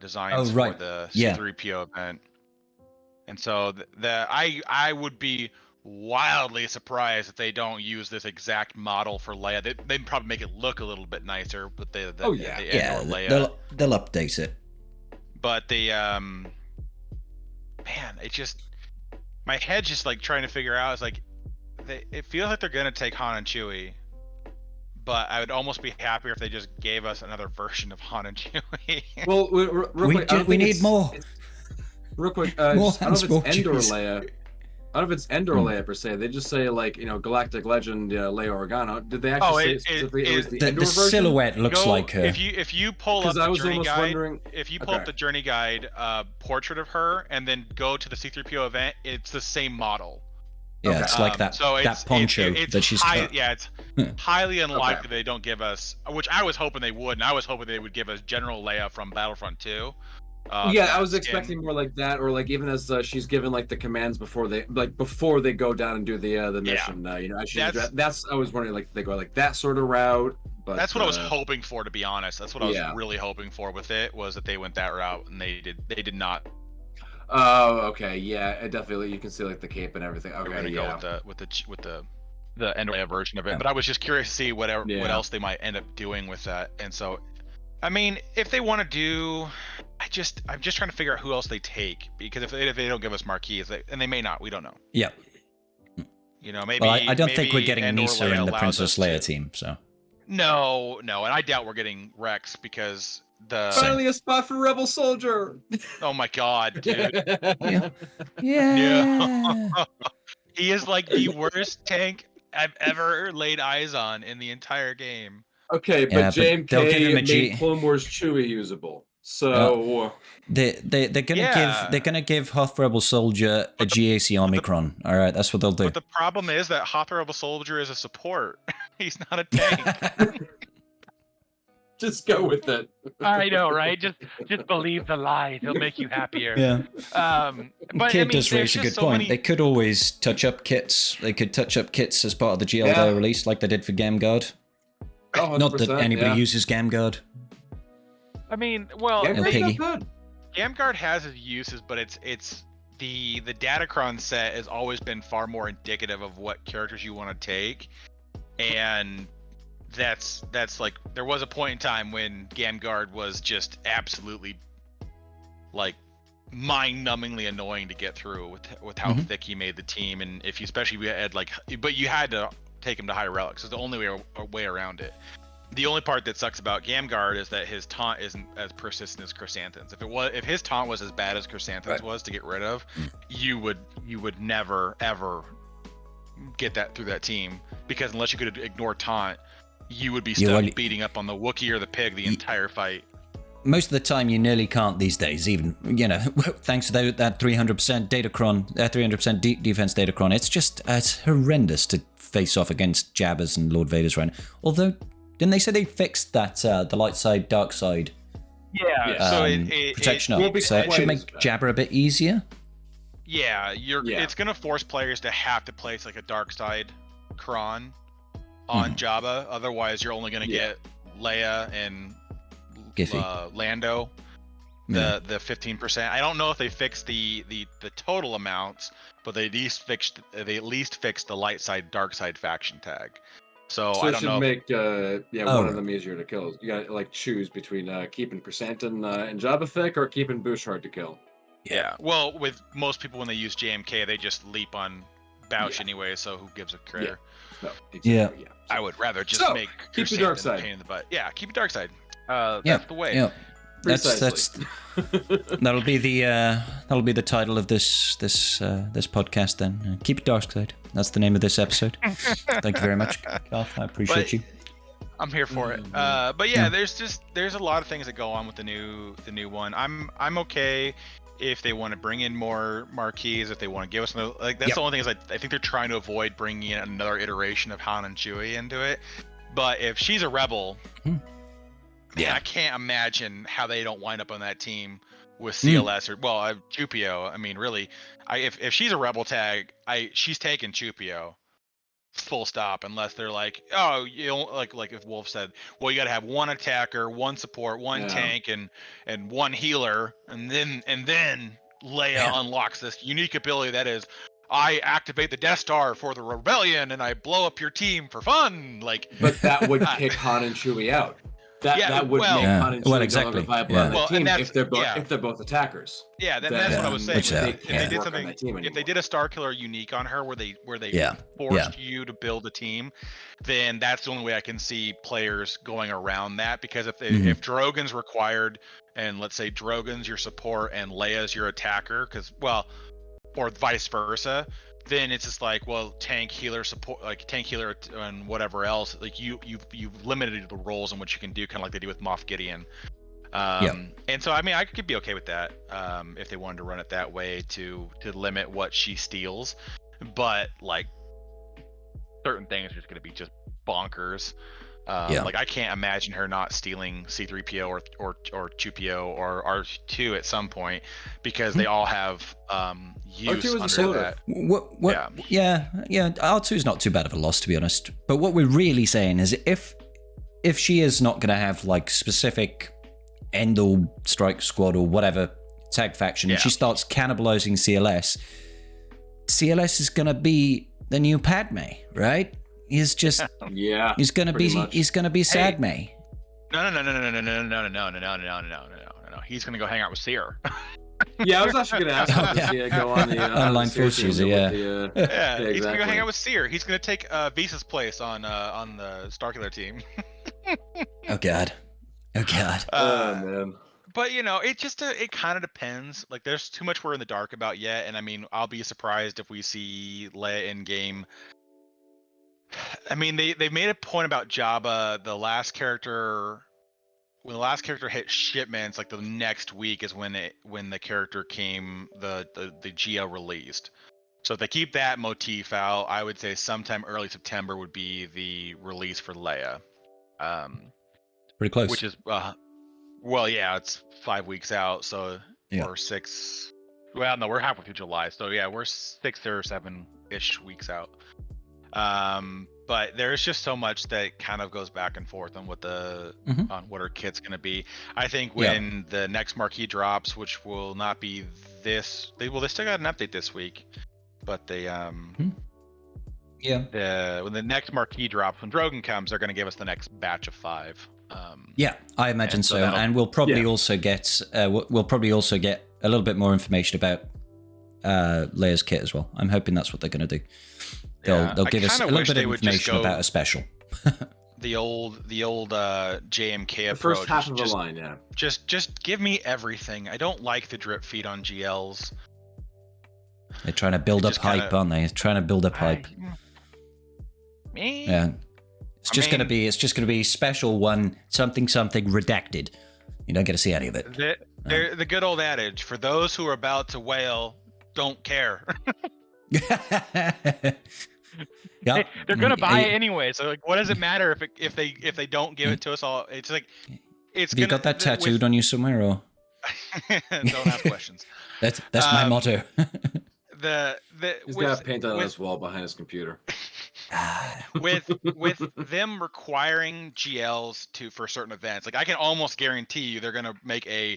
S2: designs for the C3PO event. And so I would be wildly surprised if they don't use this exact model for Leia. They'd probably make it look a little bit nicer, but the Endor Leia.
S1: They'll update it.
S2: But man, it just, my head's just like trying to figure out. It's like it feels like they're gonna take Han and Chewie, but I would almost be happier if they just gave us another version of Han and Chewie.
S4: Well,
S1: we need more.
S4: Real quick, I don't know if it's Endor Leia. I don't know if it's Endor Leia per se. They just say like, Galactic Legend Leia Organa. Did they actually say specifically it was the Endor version?
S1: The silhouette looks like her.
S2: If you pull up the journey guide, up the journey guide portrait of her and then go to the C3PO event, it's the same model.
S1: Yeah, it's like that poncho that she's got.
S2: Yeah, it's highly unlikely they don't give us, which I was hoping they would, and I was hoping they would give us General Leia from Battlefront 2.
S4: I was expecting more like that, or like even as she's given like the commands before they go down and do the mission. I was wondering like they go like that sort of route. But
S2: that's what I was hoping for, to be honest. That's what I was really hoping for with it, was that they went that route, and they did not.
S4: Oh, okay, yeah, definitely. You can see like the cape and everything. Okay,
S2: we're gonna go with the Endor Leia version of it, but I was just curious to see what else they might end up doing with that. And so, I mean, if they want to do, I'm just trying to figure out who else they take, because if they don't give us marquees, and they may not, we don't know.
S1: Yeah.
S2: Maybe.
S1: Well, I don't think we're getting Nisa in the Princess Leia team, so.
S2: No, and I doubt we're getting Rex, because
S4: finally a spot for Rebel Soldier.
S2: Oh my God, dude.
S1: Yeah.
S2: No. He is like the worst tank I've ever laid eyes on in the entire game.
S4: Okay, but JMK made Clone Wars Chewie usable. So
S1: they're gonna give Hoth Rebel Soldier a GAC Omicron. All right, that's what they'll do.
S2: But the problem is that Hoth Rebel Soldier is a support. He's not a tank.
S4: Just go with it.
S5: I know, right? Just believe the lies. It'll make you happier.
S1: Yeah.
S5: But
S1: Kid does raise a good point. They could always touch up kits. They could touch up kits as part of the GL release, like they did for Gamguard.
S4: Oh,
S1: not that anybody uses Gamguard.
S5: I mean, well,
S2: Gamguard has its uses, but it's the Datacron set has always been far more indicative of what characters you want to take, and that's like, there was a point in time when Gamguard was just absolutely like mind-numbingly annoying to get through with how thick he made the team, and if you especially had but you had to take him to high relics. It's the only way around it. The only part that sucks about Gamguard is that his taunt isn't as persistent as Chrysanthem's. If his taunt was as bad as Chrysanthem's was to get rid of, you would never ever get that through that team, because unless you could ignore taunt, you would be stuck beating up on the Wookiee or the Pig the entire fight.
S1: Most of the time, you nearly can't these days. Even thanks to that 300% Datacron, 300% defense Datacron, it's horrendous to face off against Jabbers and Lord Vaders right now. Although, didn't they say they fixed that the light side, dark side?
S5: Yeah.
S2: So
S1: protection up. So it should make Jabber a bit easier.
S2: Yeah, it's gonna force players to have to place like a dark side Kron on Jabba. Otherwise, you're only gonna get Leia and Lando. The 15%. I don't know if they fixed the total amounts, but they at least fixed the light side, dark side faction tag. So I don't know.
S4: Make one of them easier to kill. You got to choose between keeping Chrysanthemum and Jabba thick, or keeping Bouche hard to kill.
S2: Yeah. Well, with most people when they use JMK, they just leap on Bouch anyway. So who gives a care?
S4: Yeah. No, exactly, yeah.
S2: I would rather just make
S4: keep the dark side.
S2: Pain in the butt. Yeah, keep the dark side. That's the way.
S1: Yeah. That'll be the title of this podcast then. Keep it dark side. That's the name of this episode. Thank you very much, Garth. I appreciate you.
S2: I'm here for it. But yeah, there's a lot of things that go on with the new one. I'm okay if they want to bring in more marquees, if they want to give us another, like that's the only thing is I think they're trying to avoid bringing in another iteration of Han and Chewie into it. But if she's a rebel, man, I can't imagine how they don't wind up on that team with CLS or Chupio. I mean, really, if she's a rebel tag, she's taking Chupio. Full stop, unless they're like, oh, you know, like if Wolf said, well, you got to have one attacker, one support, one tank, and one healer, and then Leia unlocks this unique ability that is, I activate the Death Star for the rebellion and I blow up your team for fun.
S4: But that would kick Han and Chewie out. That would make Han and Chewie
S1: exactly.
S4: viable on the team if they're both attackers.
S2: Yeah, that's what I was saying. If they did something, if they did a Star Killer unique on her, where they forced you to build a team, then that's the only way I can see players going around that. Because if Drogon's required, and let's say Drogon's your support and Leia's your attacker, or vice versa, then it's just like, well, tank, healer, support, like tank, healer, and whatever else. Like you've limited the roles in which you can do, kind of like they do with Moff Gideon. And so I mean, I could be okay with that if they wanted to run it that way to limit what she steals. But like certain things are just going to be just bonkers. Like I can't imagine her not stealing C-3PO or Chupio or R2 at some point, because they all have use under that.
S1: R2 is not too bad of a loss, to be honest. But what we're really saying is if she is not going to have like specific Endor Strike Squad or whatever tag faction, and she starts cannibalizing CLS is going to be the new Padme, right? He's just he's gonna be Sadme.
S2: No. He's gonna go hang out with Seer.
S3: I was actually gonna ask him to see it go on the
S1: online force user.
S2: Exactly. He's gonna go hang out with Seer. He's gonna take Visa's place on the Starkiller team.
S1: Oh god.
S3: Oh man.
S2: But you know, it kind of depends. Like, there's too much we're in the dark about yet, and I mean, I'll be surprised if we see Leia in game. I mean, they made a point about Jabba. When the last character hit shipments, like the next week is when the character came, the Geo released. So if they keep that motif out, I would say sometime early September would be the release for Leia.
S1: Pretty close.
S2: Which is it's 5 weeks out, so or 6. Well, no, we're halfway through July, so yeah, we're 6 or 7-ish weeks out. But there's just so much that kind of goes back and forth on what on what her kit's gonna be. I think when the next marquee drops, which will not be this, they still got an update this week, but when the next marquee drops, when Drogon comes, they're gonna give us the next batch of 5.
S1: I imagine so, and we'll probably also get a little bit more information about Leia's kit as well. I'm hoping that's what they're going to do. They'll give us a little bit of information about a special.
S2: the old JMK
S3: the
S2: approach.
S3: First half of the line,
S2: Just give me everything. I don't like the drip feed on GLs.
S1: They're trying to build up hype, aren't they? Trying to build up hype. Yeah. It's just going to be special one, something redacted. You don't get to see any of it.
S2: The good old adage, for those who are about to wail, don't care.
S5: They're gonna buy it anyway, so like, what does it matter if they don't give it to us all? It's like
S1: you got that tattooed on you somewhere, or
S2: don't ask questions.
S1: That's my motto.
S3: He's got paint on his wall behind his computer.
S2: with them requiring GLs for certain events, like I can almost guarantee you they're gonna make a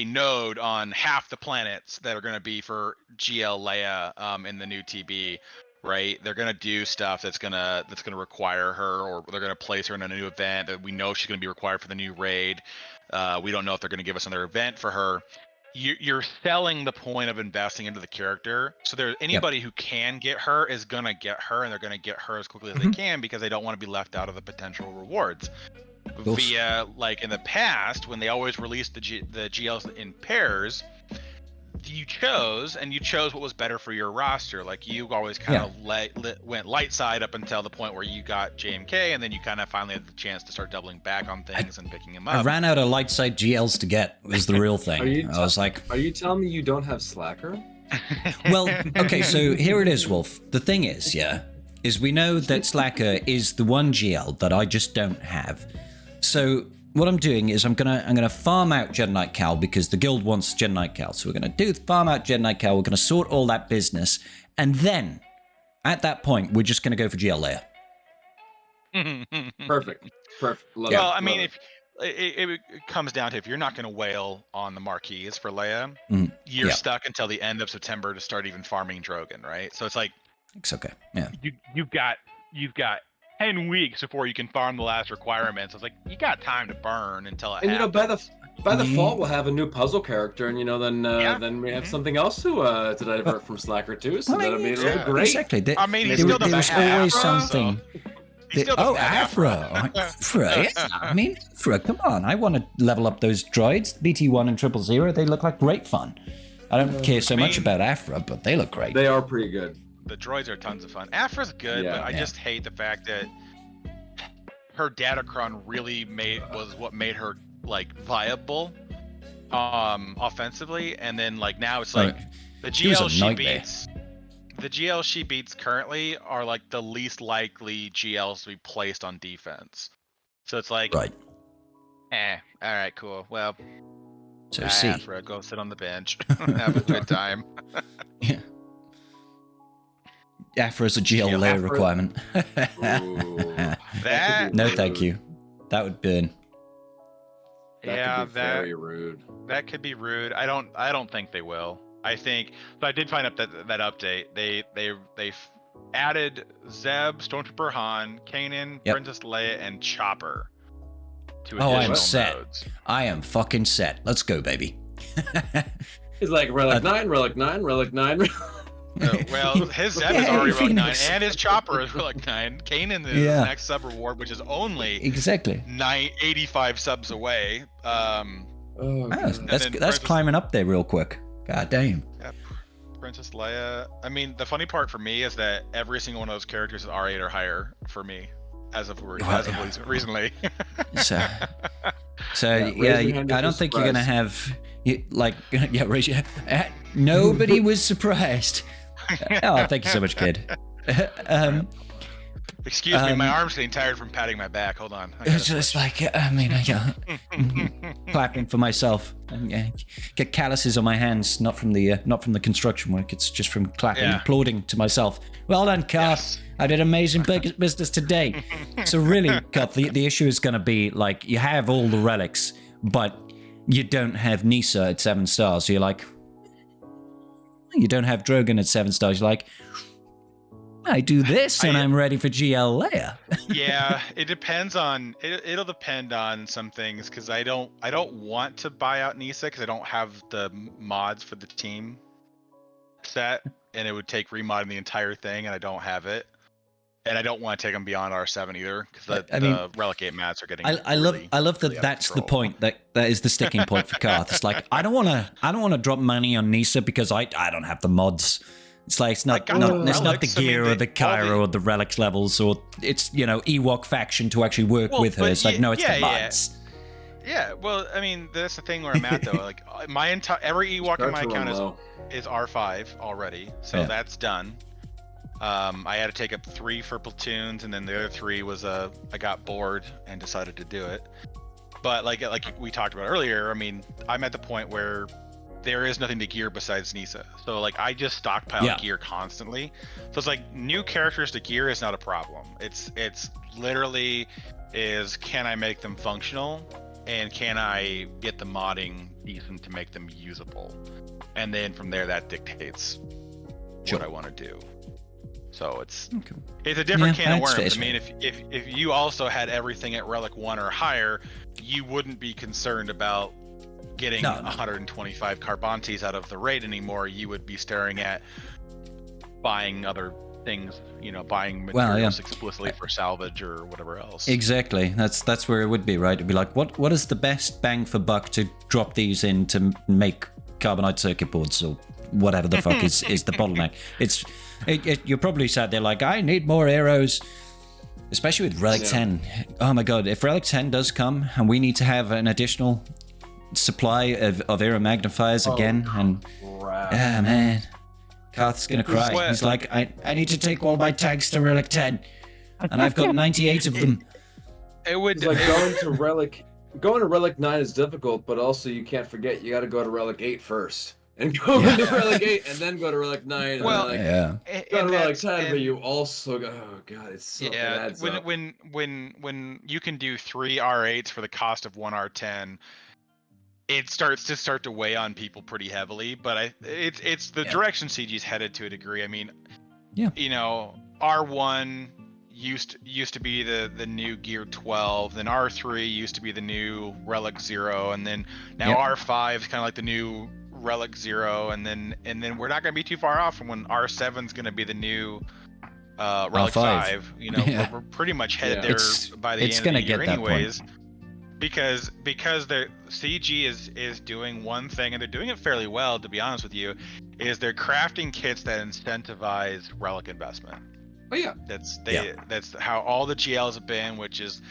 S2: node on half the planets that are gonna be for GL Leia in the new TB, right? They're gonna do stuff that's gonna require her, or they're gonna place her in a new event that we know she's gonna be required for the new raid. We don't know if they're gonna give us another event for her. You're selling the point of investing into the character. So there's anybody who can get her is gonna get her, and they're gonna get her as quickly as they can, because they don't want to be left out of the potential rewards. via like in the past when they always released the GLs in pairs. You chose what was better for your roster. Like you always kind of went light side up until the point where you got JMK, and then you kind of finally had the chance to start doubling back on things and picking him up.
S1: I ran out of light side GLs to get, was the real thing. I was like,
S4: are you telling me you don't have Slacker?
S1: Well, okay, so here it is, Wolf. The thing is, is we know that Slacker is the one GL that I just don't have. So what I'm doing is I'm gonna farm out Jedi Knight Cal because the guild wants Jedi Knight Cal. So we're gonna farm out Jedi Knight Cal. We're gonna sort all that business, and then at that point we're just gonna go for GL Leia.
S3: Perfect.
S2: Love it. I mean, if it comes down to if you're not gonna wail on the marquees for Leia, you're stuck until the end of September to start even farming Drogon, right? So it's like
S1: it's okay. Yeah.
S5: You've got 10 weeks before you can farm the last requirements. It's like you got time to burn until it happens.
S3: By the fall we'll have a new puzzle character, and then we have something else to divert from Slacker too. So that'll be great.
S1: Exactly.
S2: I mean, he still doesn't
S1: there's
S2: have
S1: always
S2: Afra,
S1: something.
S2: So
S1: Afra. Yeah. I mean, Afra. Come on, I want to level up those droids. BT1 and 000. They look like great fun. I don't care so much about Afra, but they look great.
S3: They are pretty good.
S2: The droids are tons of fun. Afra's good, but I just hate the fact that her datacron really was what made her like viable offensively, and then like now it's like the GL she beats currently are like the least likely GLs to be placed on defense. So it's like all right, cool. Well,
S1: so
S2: Afra, go sit on the bench. Have a good time.
S1: Yeah. Afra's a GL Leia requirement. No, thank you. That would burn.
S3: That could be very rude.
S2: That could be rude. I don't think they will. I think, but I did find out that update they added Zeb, Stormtrooper Han, Kanan, Princess Leia, and Chopper to additional
S1: I am set.
S2: modes.
S1: I am fucking set. Let's go, baby.
S3: He's like Relic 9, Relic 9, Relic 9.
S2: Well, his Zeb is already Relic 9, and his Chopper is Relic 9. Kanan is the next sub reward, which is only 85 subs away.
S1: That's climbing up there real quick. God damn.
S2: Yeah, Princess Leia. I mean, the funny part for me is that every single one of those characters is R8 or higher for me, as of recently.
S1: So I don't think you're gonna have raise your hand. Nobody was surprised. Oh, thank you so much, kid.
S2: Excuse me, my arm's getting tired from patting my back. Hold on.
S1: It's just like, clapping for myself. Get calluses on my hands, not from the construction work. It's just from clapping, applauding to myself. Well done, Carth. Yes. I did amazing business today. So really, Carth, the issue is going to be like you have all the relics, but you don't have Nisa at 7 stars. So you're like, you don't have Drogon at 7 stars. You're like, I do this and I'm ready for GL Leia.
S2: Yeah, it depends on it'll depend on some things because I don't want to buy out Nisa because I don't have the mods for the team set, and it would take remodding the entire thing, and I don't have it. And I don't want to take them beyond R7 either, because the Relic 8 mats are getting.
S1: I love that. That's the point. That is the sticking point for Carth. It's like I don't want to drop money on Nisa because I don't have the mods. It's like it's not the gear or the Cairo or the relics levels, or it's Ewok faction to actually work with her. It's like no, it's the mods.
S2: Yeah, well, I mean that's the thing where I'm at though. Like every Ewok in my account is R5 already, so that's done. I had to take up 3 for platoons, and then the other 3 was I got bored and decided to do it. But like we talked about earlier, I mean, I'm at the point where there is nothing to gear besides Nisa. So like I just stockpile gear constantly. So it's like new characters to gear is not a problem. It's literally can I make them functional, and can I get the modding decent to make them usable? And then from there that dictates what I want to do. So it's a different can of worms. I mean, if you also had everything at Relic 1 or higher, you wouldn't be concerned about getting 125 Carbantes out of the raid anymore. You would be staring at buying other things, buying
S1: Well,
S2: materials explicitly for salvage or whatever else.
S1: Exactly. That's where it would be, right? It'd be like, what is the best bang for buck to drop these in to make carbonite circuit boards or whatever the fuck is the bottleneck? You're probably sat there like, I need more arrows. Especially with Relic 10. Oh my god, if Relic 10 does come and we need to have an additional supply of arrow magnifiers again, and man, Karth's gonna cry. He's like, I need to take all my tags to Relic 10, and I've got 98 of them.
S2: It would
S4: like going to Relic 9 is difficult, but also you can't forget you got to go to Relic 8 first. And go to Relic 8 and then go to Relic 9.
S2: Well,
S4: and go to Relic 10, but you also go, oh god, it's so
S2: when you can do 3 R8s for the cost of 1 R10, it starts to weigh on people pretty heavily. But it's the direction CG's headed to a degree. I mean, R1 used to be the new Gear 12, then R3 used to be the new Relic 0, and then now R5 is kind of like the new Relic 0, and then we're not going to be too far off from when R7 is going to be the new Relic 5. We're pretty much headed there by the end of the year anyways. Because the CG is doing one thing, and they're doing it fairly well, to be honest with you, is they're crafting kits that incentivize Relic investment.
S4: Oh yeah,
S2: that's how all the GLs have been, which is,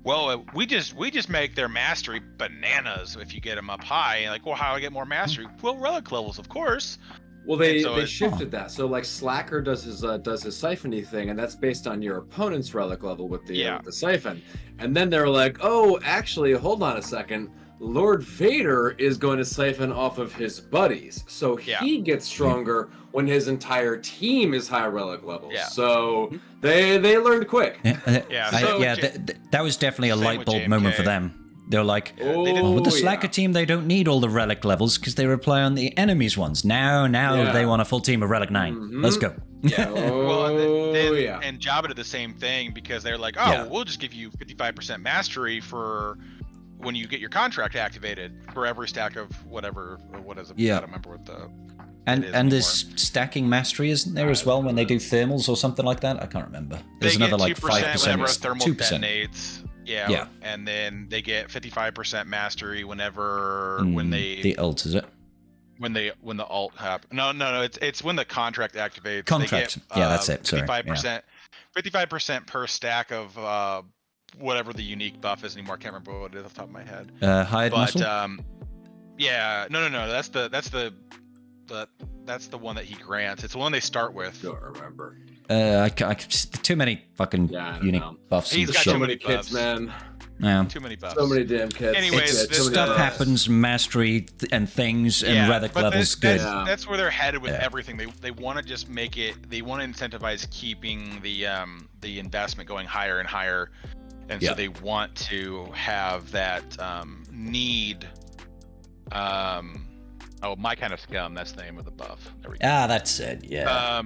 S2: well, we just make their mastery bananas if you get them up high. And like, well, how do I get more mastery? Well, relic levels, of course.
S4: Well, they shifted that. So like Slacker does his siphony thing, and that's based on your opponent's relic level with the siphon. And then they're like, oh, actually, hold on a second. Lord Vader is going to siphon off of his buddies, so he gets stronger when his entire team is high relic levels. Yeah. So they learned quick.
S1: That was definitely a light bulb moment for them. They're like, with the Slacker team, they don't need all the relic levels because they rely on the enemy's ones. Now they want a full team of relic 9. Mm-hmm. Let's go.
S2: Yeah. And Jabba did the same thing because they're like, we'll just give you 55% mastery for when you get your contract activated for every stack of whatever, or what is it? I don't remember what the...
S1: And there's stacking mastery, isn't there, as well, when they do thermals or something like that? I can't remember. There's another like 5%.
S2: Whenever a thermal detonates. Yeah. And then they get 55% mastery whenever when they...
S1: The ult, is it?
S2: When the ult happens. No, it's when the contract activates.
S1: Contract.
S2: They get,
S1: that's it. Sorry.
S2: 55% per stack of whatever the unique buff is anymore. I can't remember what it is off the top of my head.
S1: Hired muscle? No.
S2: That's the one that he grants. It's the one they start with.
S4: Don't remember.
S1: Too many fucking unique buffs.
S2: He's got
S4: so many kits, man.
S1: Yeah.
S2: Too many buffs.
S4: So many damn kits.
S2: Anyways,
S1: stuff happens, mastery and things, and relic levels good.
S2: That's where they're headed with everything. They want to just make it. They want to incentivize keeping the investment going higher and higher, and so they want to have that need. My kind of scum. That's the name of the buff.
S1: That's it. Yeah.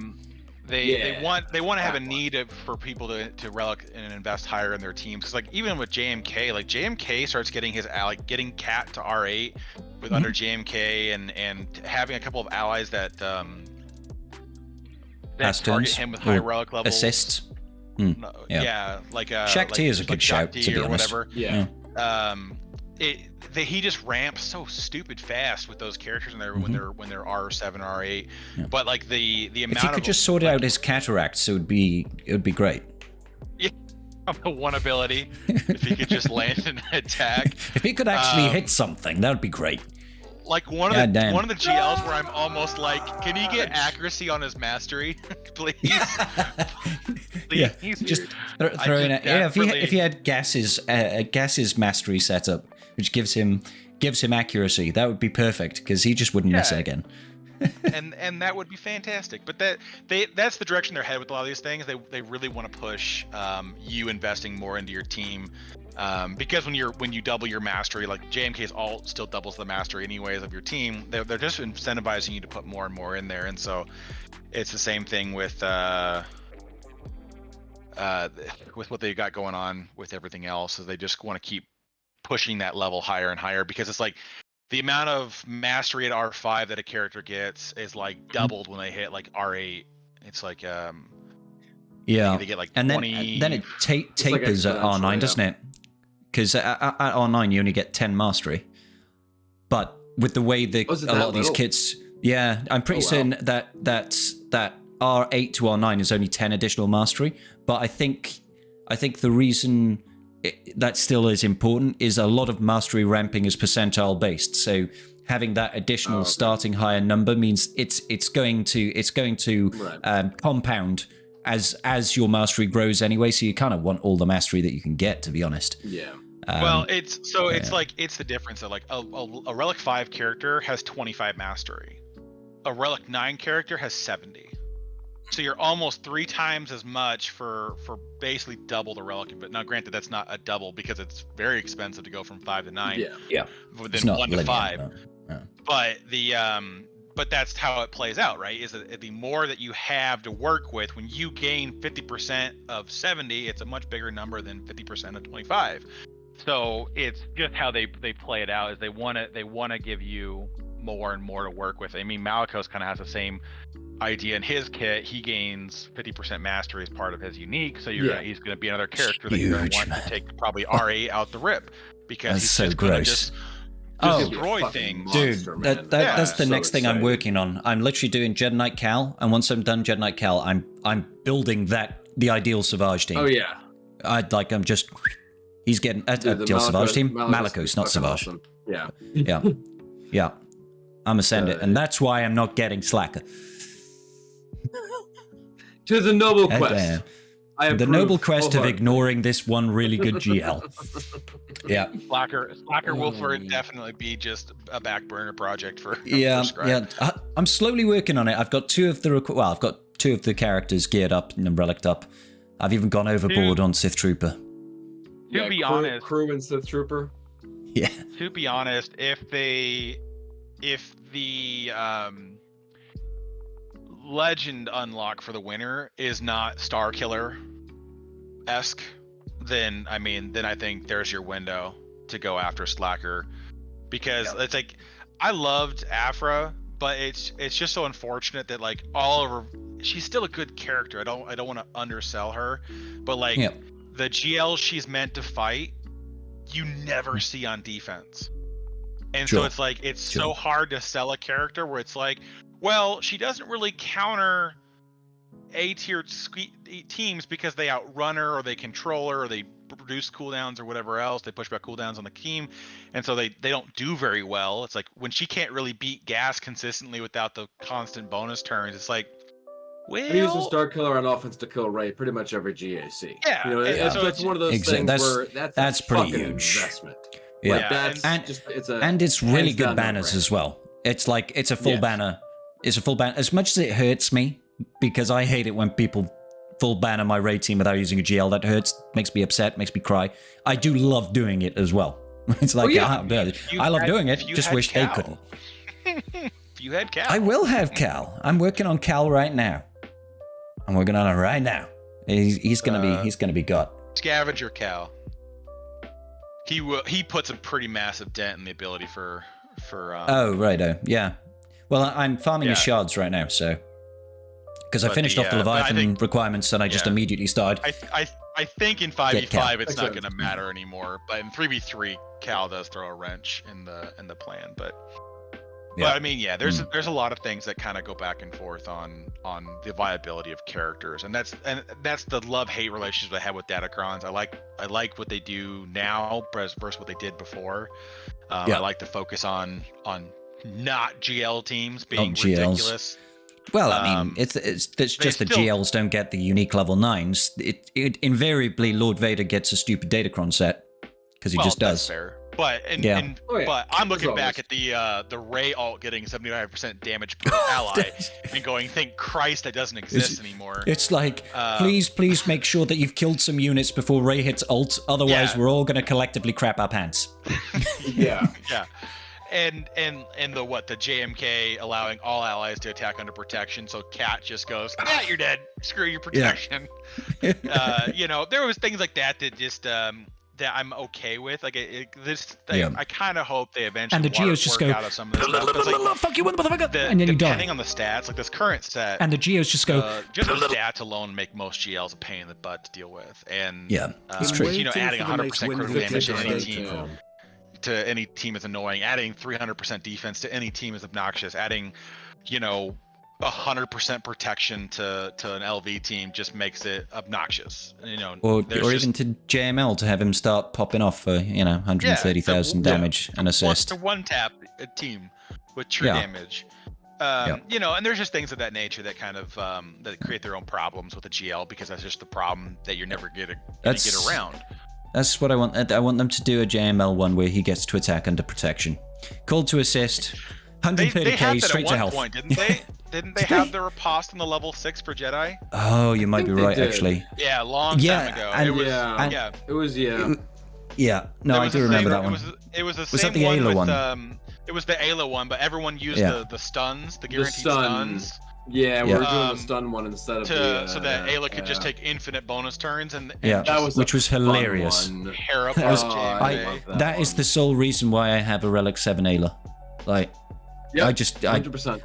S2: They want to have a need for people to relic and invest higher in their teams. Cause like even with JMK, like JMK starts getting his getting Cat to R8 with under JMK and having a couple of allies that target him with high relic levels.
S1: Assists.
S2: Like
S1: Shaq T is a good shout, to be honest.
S2: Whatever. He just ramps so stupid fast with those characters when they're R7 R8. But like the amount
S1: if he could just sort out his cataracts, it would be great.
S2: The one ability, if he could just land an attack.
S1: If he could actually hit something, that would be great.
S2: Like one of the GLs where I'm almost like, can he get accuracy on his mastery, please?
S1: Please. Just throw in if he had Gas's mastery setup, which gives him accuracy, that would be perfect because he just wouldn't miss it again.
S2: and that would be fantastic. But that's the direction they're headed with a lot of these things. They really want to push you investing more into your team. Because when you double your mastery, like JMK's ult still doubles the mastery anyways of your team, they're just incentivizing you to put more and more in there. And so it's the same thing with what they got going on with everything else, is they just want to keep pushing that level higher and higher, because it's like the amount of mastery at R5 that a character gets is like doubled when they hit like R8. It's like
S1: Yeah,
S2: they get like
S1: and
S2: 20.
S1: then it tapers at R9, doesn't it? Because at R9 you only get 10 mastery, but with the way that a lot of these kits, yeah, I'm pretty certain that R8 to R9 is only 10 additional mastery. But I think the reason that still is important is a lot of mastery ramping is percentile based. So having that additional starting higher number means it's going to compound as your mastery grows anyway. So you kind of want all the mastery that you can get, to be honest.
S3: Yeah.
S2: Well, it's the difference that like a Relic 5 character has 25 mastery, a Relic 9 character has 70. So you're almost 3 times as much for basically double the Relic. But now, granted, that's not a double because it's very expensive to go from 5 to 9.
S3: Yeah.
S2: Then 1 to 5.
S1: No.
S2: But but that's how it plays out, right? Is that the more that you have to work with, when you gain 50% of 70, it's a much bigger number than 50% of 25. So it's just how they play it out. Is they want to give you more and more to work with. I mean, Malikos kind of has the same idea in his kit. He gains 50% mastery as part of his unique. So he's going to be another character that you're going to want to take probably R8 out the rip because he's
S1: so
S2: just going to
S1: gross.
S2: destroy things.
S1: Dude, that's the next thing I'm working on. I'm literally doing Jedi Knight Cal, and once I'm done Jedi Knight Cal, I'm building the ideal Savage team.
S3: Oh yeah.
S1: He's getting ideal Savage team. Malikos, not Savage.
S3: Awesome. Yeah.
S1: Yeah. I'm gonna send it, and that's why I'm not getting Slacker.
S3: 'Tis a noble quest.
S1: The noble quest of ignoring this one really good GL. Yeah.
S2: Slacker will definitely be just a back burner project for
S1: Yeah. I'm slowly working on it. I've got two of the characters geared up and reliced up. I've even gone overboard on Sith Trooper.
S5: To be honest,
S4: crew and Sith Trooper.
S1: Yeah.
S2: To be honest, if the legend unlock for the winner is not Star Killer esque, then I think there's your window to go after Slacker, because it's like I loved Afra, but it's just so unfortunate that like all of her, she's still a good character. I don't want to undersell her, but like the GL she's meant to fight, you never see on defense. And so it's like so hard to sell a character where it's like, well, she doesn't really counter A-tier teams because they outrun her or they control her or they produce cooldowns or whatever else. They push back cooldowns on the team, and so they don't do very well. It's like when she can't really beat gas consistently without the constant bonus turns, it's like, well,
S3: he uses Star Killer on offense to kill Ray pretty much every GAC.
S2: Yeah,
S3: it's one of those things where that's
S1: pretty
S3: huge
S1: investment.
S3: Yeah,
S1: and it's really good banners as well. It's like it's a full banner. It's a full banner. As much as it hurts me, because I hate it when people full banner my raid team without using a GL. That hurts, makes me upset, makes me cry. I do love doing it as well. It's like I love doing it. Just wish they couldn't.
S2: If you had Cal,
S1: I will have Cal. I'm working on Cal right now. I'm working on it right now. He's gonna be got.
S2: Scavenger Cal. He puts a pretty massive dent in the ability for.
S1: Yeah. Well, I'm farming his shards right now, so because I finished off the Leviathan requirements and I just immediately started.
S2: I think in 5v5 it's not going to matter anymore, but in 3v3 Cal does throw a wrench in the plan, but I mean, there's a lot of things that kind of go back and forth on the viability of characters, and that's the love-hate relationship I have with Datacrons. I like what they do now versus what they did before. I like to focus on not GL teams being ridiculous.
S1: Well, I mean, it's just the GLs don't get the unique level 9s. It invariably Lord Vader gets a stupid Datacron set because he just does.
S2: That's fair. But but I'm looking back at the Ray alt getting 75% damage per ally and going, thank Christ that doesn't exist anymore.
S1: It's like, please make sure that you've killed some units before Ray hits ult, otherwise we're all going to collectively crap our pants.
S3: Yeah.
S2: And the JMK allowing all allies to attack under protection, so Cat just goes, you're dead. Screw your protection. There was things like that just
S5: that I'm okay with. Like I kind of hope they eventually
S1: and the Geos just go
S5: out of some of this stuff.
S1: fuck you, motherfucker, and then you die.
S5: Depending on the stats, like this current set,
S1: and the Geos just go
S5: just the stats alone make most GLs a pain in the butt to deal with. And
S1: it's true.
S5: You know, adding 100% critical damage to any team is annoying. Adding 300% defense to any team is obnoxious. Adding, you know, 100% protection to an LV team just makes it obnoxious. You know,
S1: or even to JML to have him start popping off for 130,000 damage and assist.
S5: To one tap a team with true damage. You know, and there's just things of that nature that kind of that create their own problems with the GL, because that's just the problem that you're never gonna get around.
S1: That's what I want. I want them to do a JML one where he gets to attack under protection. Called to assist, 130k straight to health.
S5: Point, didn't they? Didn't they have the riposte on the level 6 for Jedi?
S1: Oh, you might be right, actually.
S5: Yeah, long time ago.
S1: And
S3: it was.
S1: No, I do remember that one.
S5: It was the
S1: was
S5: same
S1: that the
S5: one
S1: Ayla
S5: with
S1: one?
S5: It was the Ayla one, but everyone used the stuns, the guaranteed stuns.
S3: Yeah, we were doing the stun one instead of
S5: so that Ayla could just take infinite bonus turns, and
S1: which was hilarious. That is the sole reason why I have a Relic 7 Ayla. Like, I just 100%.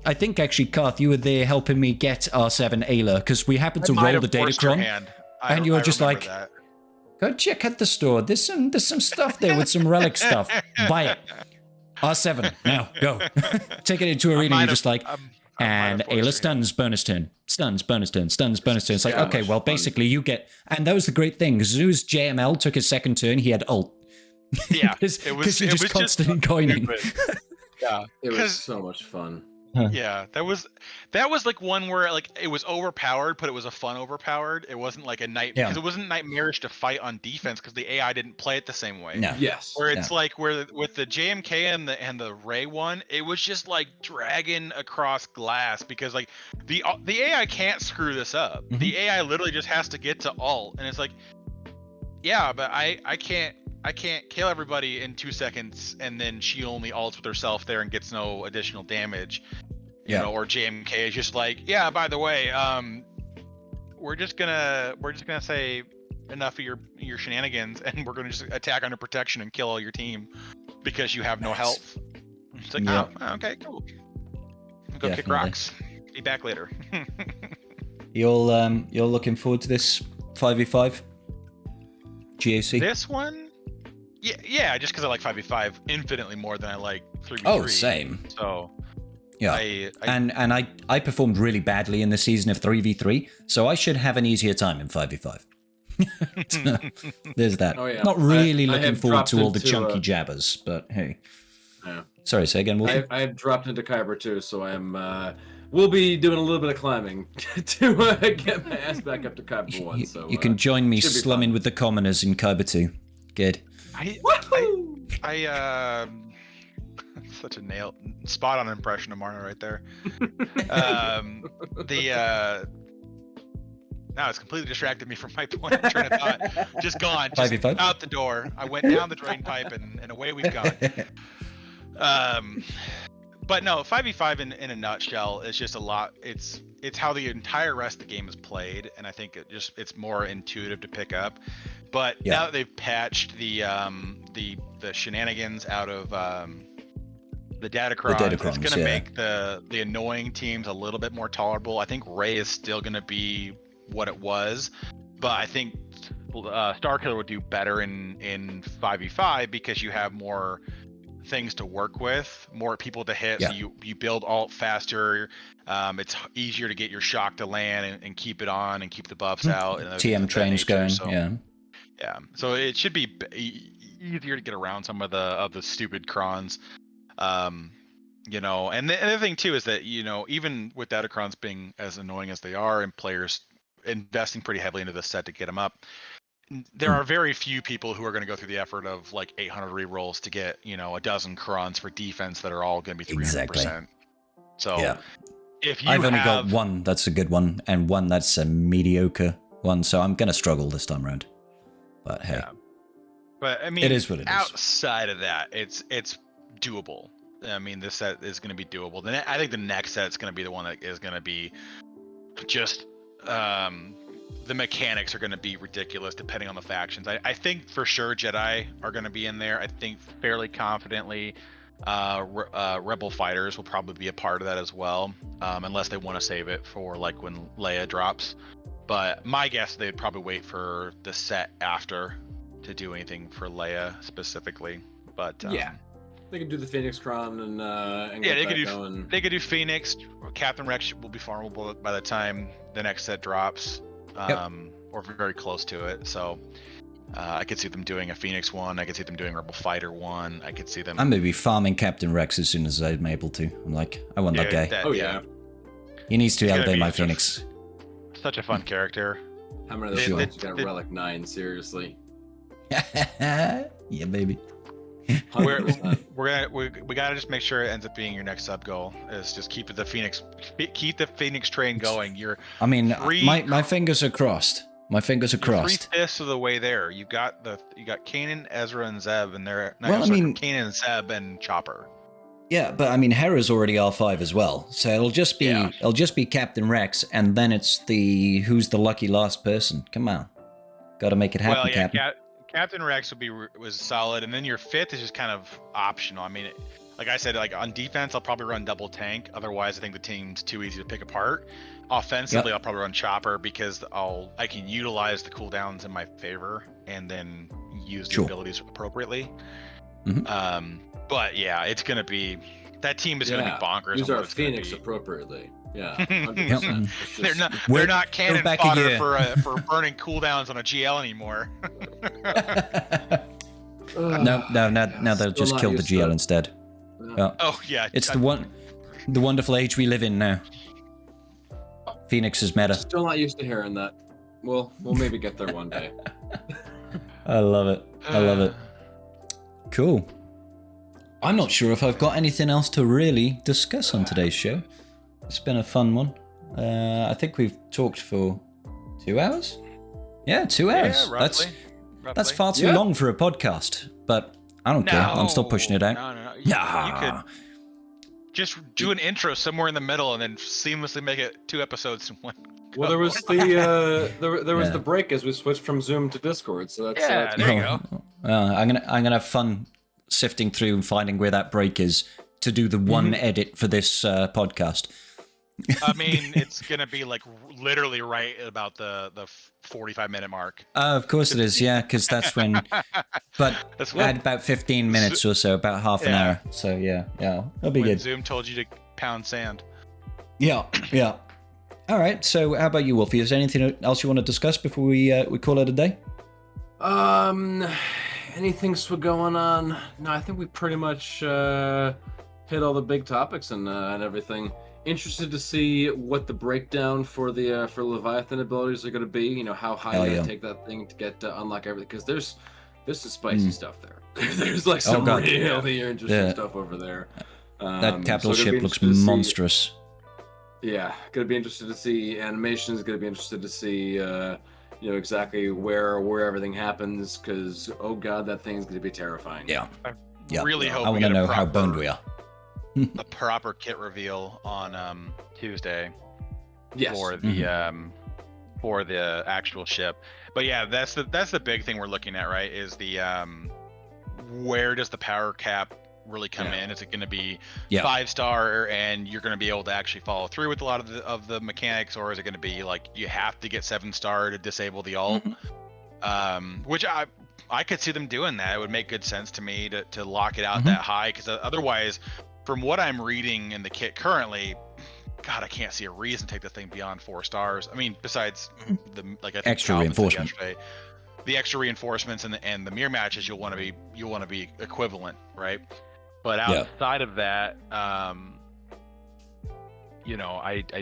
S1: I think actually, Karth, you were there helping me get R7 Ayla because we happened to roll the Datacron, and you were just like, "Go check out the store. There's some stuff there with some Relic stuff. Buy it. R7 now. Go. Take it into arena. You're just like." And Ayla stuns bonus turn, stuns bonus turn, stuns bonus turn. It's like, okay, well, basically you get, and that was the great thing. As soon as JML took his second turn, he had ult.
S5: Yeah,
S1: because you're just constantly coining.
S3: Yeah, it was so much fun.
S5: Yeah, that was like one where like it was overpowered, but it was a fun overpowered. It wasn't like a nightmare because it wasn't nightmarish to fight on defense because the AI didn't play it the same way.
S1: No.
S3: Yes.
S5: Where it's like with the JMK and the Ray one, it was just like dragging across glass because like the AI can't screw this up. Mm-hmm. The AI literally just has to get to ult, and it's like, yeah, but I can't kill everybody in 2 seconds, and then she only ults with herself there and gets no additional damage. You know, or JMK is just like, yeah, by the way, we're just gonna say enough of your shenanigans, and we're gonna just attack under protection and kill all your team because you have no health. It's like, oh, okay, cool. Go kick rocks. Be back later.
S1: You're looking forward to this 5v5 GAC? This
S5: one? Yeah, just because I like 5v5 infinitely more than I like 3v3.
S1: Oh, same.
S5: So
S1: yeah, I performed really badly in the season of 3v3, so I should have an easier time in 5v5. So, there's that. Oh, yeah. Not really looking forward to all the chunky jabbers, but hey. Yeah. Sorry, say again, Wolfie?
S3: I have dropped into Kyber too, so I am. We'll be doing a little bit of climbing to get my ass back up to Kyber 1. So
S1: you can join me slumming with the commoners in Kyber 2. Good.
S5: Such a spot on impression of Marna right there. Now it's completely distracted me from my point of train of thought. Just gone, just out the door. I went down the drain pipe and away we've gone. But no, 5v5 in a nutshell is just a lot. It's how the entire rest of the game is played, and I think it's more intuitive to pick up. But now that they've patched the shenanigans out of the Datacron, it's going to make the annoying teams a little bit more tolerable. I think Ray is still going to be what it was, but I think Starkiller would do better in 5v5 because you have more things to work with, more people to hit, so you build ult faster. It's easier to get your shock to land and keep it on and keep the buffs out. And
S1: TM trains going,
S5: yeah. So it should be easier to get around some of the stupid crons. You know, and the other thing too is that, you know, even with Datacrons being as annoying as they are and players investing pretty heavily into this set to get them up, there are very few people who are going to go through the effort of like 800 rerolls to get, you know, a dozen crons for defense that are all going to be 300%. Exactly. So if you
S1: I've only got one that's a good one and one that's a mediocre one, so I'm going to struggle this time around. But hey. Yeah.
S5: But I mean,
S1: it is what it is.
S5: Outside of that, it's doable. I mean, this set is going to be doable. Then I think the next set's going to be the one that is going to be just the mechanics are going to be ridiculous depending on the factions. I think for sure Jedi are going to be in there. I think fairly confidently Rebel fighters will probably be a part of that as well, unless they want to save it for like when Leia drops. But my guess, they'd probably wait for the set after to do anything for Leia specifically. But
S4: yeah, they could do the Phoenix Crown and
S5: yeah,
S4: get that going.
S5: They could do Phoenix. Captain Rex will be farmable by the time the next set drops, or very close to it. So I could see them doing a Phoenix one. I could see them doing Rebel Fighter one. I could see them.
S1: I'm gonna be farming Captain Rex as soon as I'm able to. I'm like, I want that guy.
S4: Oh yeah,
S1: he needs to elevate my Phoenix.
S5: Such a fun character.
S4: How many of those ones got Relic 9? Seriously.
S1: Yeah, baby.
S5: we gotta just make sure it ends up being your next sub goal. Is just keep the Phoenix train going.
S1: My fingers are crossed. My fingers are crossed.
S5: 3/5 of the way there. You got Kanan, Ezra, and Zeb, and they're Kanan, Zeb, and Chopper.
S1: Yeah, but Hera's already R5 as well, so it'll just be Captain Rex, and then it's who's the lucky last person. Come on, got to make it happen, Captain.
S5: Captain Rex was solid, and then your 5th is just kind of optional. I mean, like I said, like on defense, I'll probably run double tank. Otherwise, I think the team's too easy to pick apart. Offensively, I'll probably run Chopper because I can utilize the cooldowns in my favor and then use the abilities appropriately.
S1: Mm-hmm.
S5: But yeah, it's gonna be that team is gonna be bonkers.
S4: Use our Phoenix appropriately. Yeah, 100%.
S5: They're not cannon fodder for burning cooldowns on a GL anymore.
S1: Now they'll just kill the GL instead.
S5: Oh yeah,
S1: it's the wonderful age we live in now. Phoenix is meta.
S4: Still not used to hearing that. We'll maybe get there one day.
S1: I love it. Cool. I'm not sure if I've got anything else to really discuss on today's show. It's been a fun one. I think we've talked for 2 hours. Yeah, 2 hours.
S5: Yeah, roughly.
S1: That's far too long for a podcast, but I don't care. I'm still pushing it out.
S5: No. You could just do an intro somewhere in the middle and then seamlessly make it 2 episodes in one.
S4: Well, there was the break as we switched from Zoom to Discord, so that's
S5: there you go.
S1: I'm gonna have fun sifting through and finding where that break is to do the one edit for this podcast.
S5: I mean, it's gonna be like literally right about the 45-minute mark.
S1: Of course it is, yeah, because that's when. But at about 15 minutes or so, about half an hour. So yeah, that'll be good.
S5: Zoom told you to pound sand.
S1: Yeah. All right. So how about you, Wolfie? Is there anything else you want to discuss before we call it a day?
S4: Anything going on? No, I think we pretty much hit all the big topics and everything. Interested to see what the breakdown for the for Leviathan abilities are going to be. You know, how high you take that thing to get to unlock everything. Because there's some spicy stuff there. There's like some really interesting stuff over there.
S1: That capital ship looks monstrous.
S4: Yeah, gonna be interested to see animations. Gonna be interested to see exactly where everything happens. Because oh god, that thing's gonna be terrifying.
S1: Yeah.
S5: I really hope
S1: I want to know how boned we are.
S5: A proper kit reveal on Tuesday for the actual ship. But yeah, that's the big thing we're looking at, right? Is the where does the power cap really come in? Is it going to be 5-star and you're going to be able to actually follow through with a lot of the mechanics, or is it going to be like you have to get 7-star to disable the ult? Which I could see them doing that. It would make good sense to me to lock it out that high, because otherwise, from what I'm reading in the kit currently, God, I can't see a reason to take the thing beyond 4 stars. I mean, besides the I think
S1: extra reinforcement,
S5: the extra reinforcements and the mirror matches, you'll want to be equivalent, right? But outside of that, I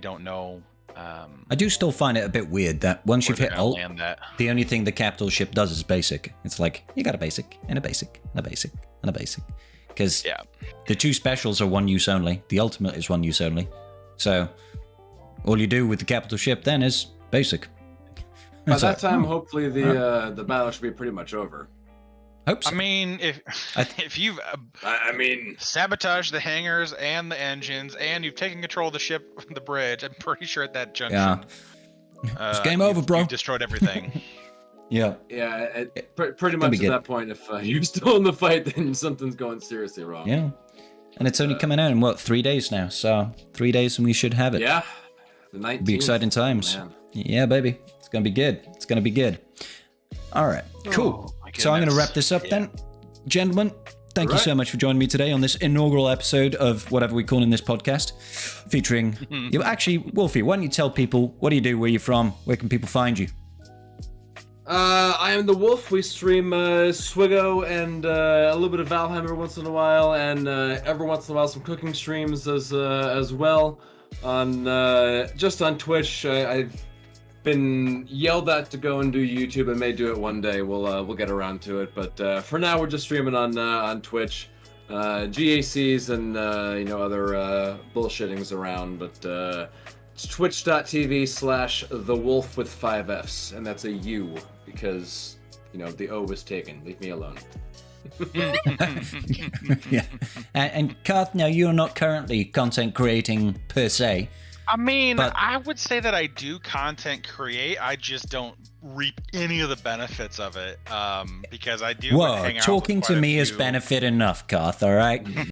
S5: don't know.
S1: I do still find it a bit weird that once you've hit ult, the only thing the capital ship does is basic. It's like you got a basic and a basic and a basic and a basic. Because the 2 specials are 1 use only. The ultimate is 1 use only. So all you do with the capital ship then is basic.
S4: By that time, hopefully the battle should be pretty much over.
S1: Hope so.
S5: I mean, if you've sabotaged the hangars and the engines, and you've taken control of the ship from the bridge, I'm pretty sure at that junction.
S1: It's game over, bro.
S2: You've destroyed everything.
S1: Yeah.
S3: Yeah, pretty much at that point, if you're still in the fight, then something's going seriously wrong.
S1: Yeah. And it's only coming out in, 3 days now? So 3 days and we should have it.
S3: Yeah. The 19th.
S1: It'll be exciting times.
S3: Man.
S1: Yeah, baby. It's going to be good. It's going to be good. All right. Cool. So I'm going to wrap this up then. Gentlemen, thank you so much for joining me today on this inaugural episode of whatever we call in this podcast, featuring you. Actually, Wolfie, why don't you tell people, what do you do, where you're from, where can people find you?
S3: I am the Wolf. We stream SWGoH and a little bit of Valheim every once in a while, and every once in a while some cooking streams as well on just on Twitch. I've been yelled at to go and do YouTube. I may do it one day. We'll get around to it, but for now we're just streaming on Twitch, GACs and other bullshittings around, but. It's twitch.tv/TheWulfffff with 5 Fs, and that's a U because, the O was taken. Leave me alone.
S1: Yeah. And Carth, now you're not currently content creating per se.
S2: I mean,
S1: but
S2: I would say that I do content create. I just don't reap any of the benefits of it because I do hang out
S1: talking
S2: with
S1: to
S2: quite a
S1: me is
S2: few-
S1: benefit enough, Carth, all right?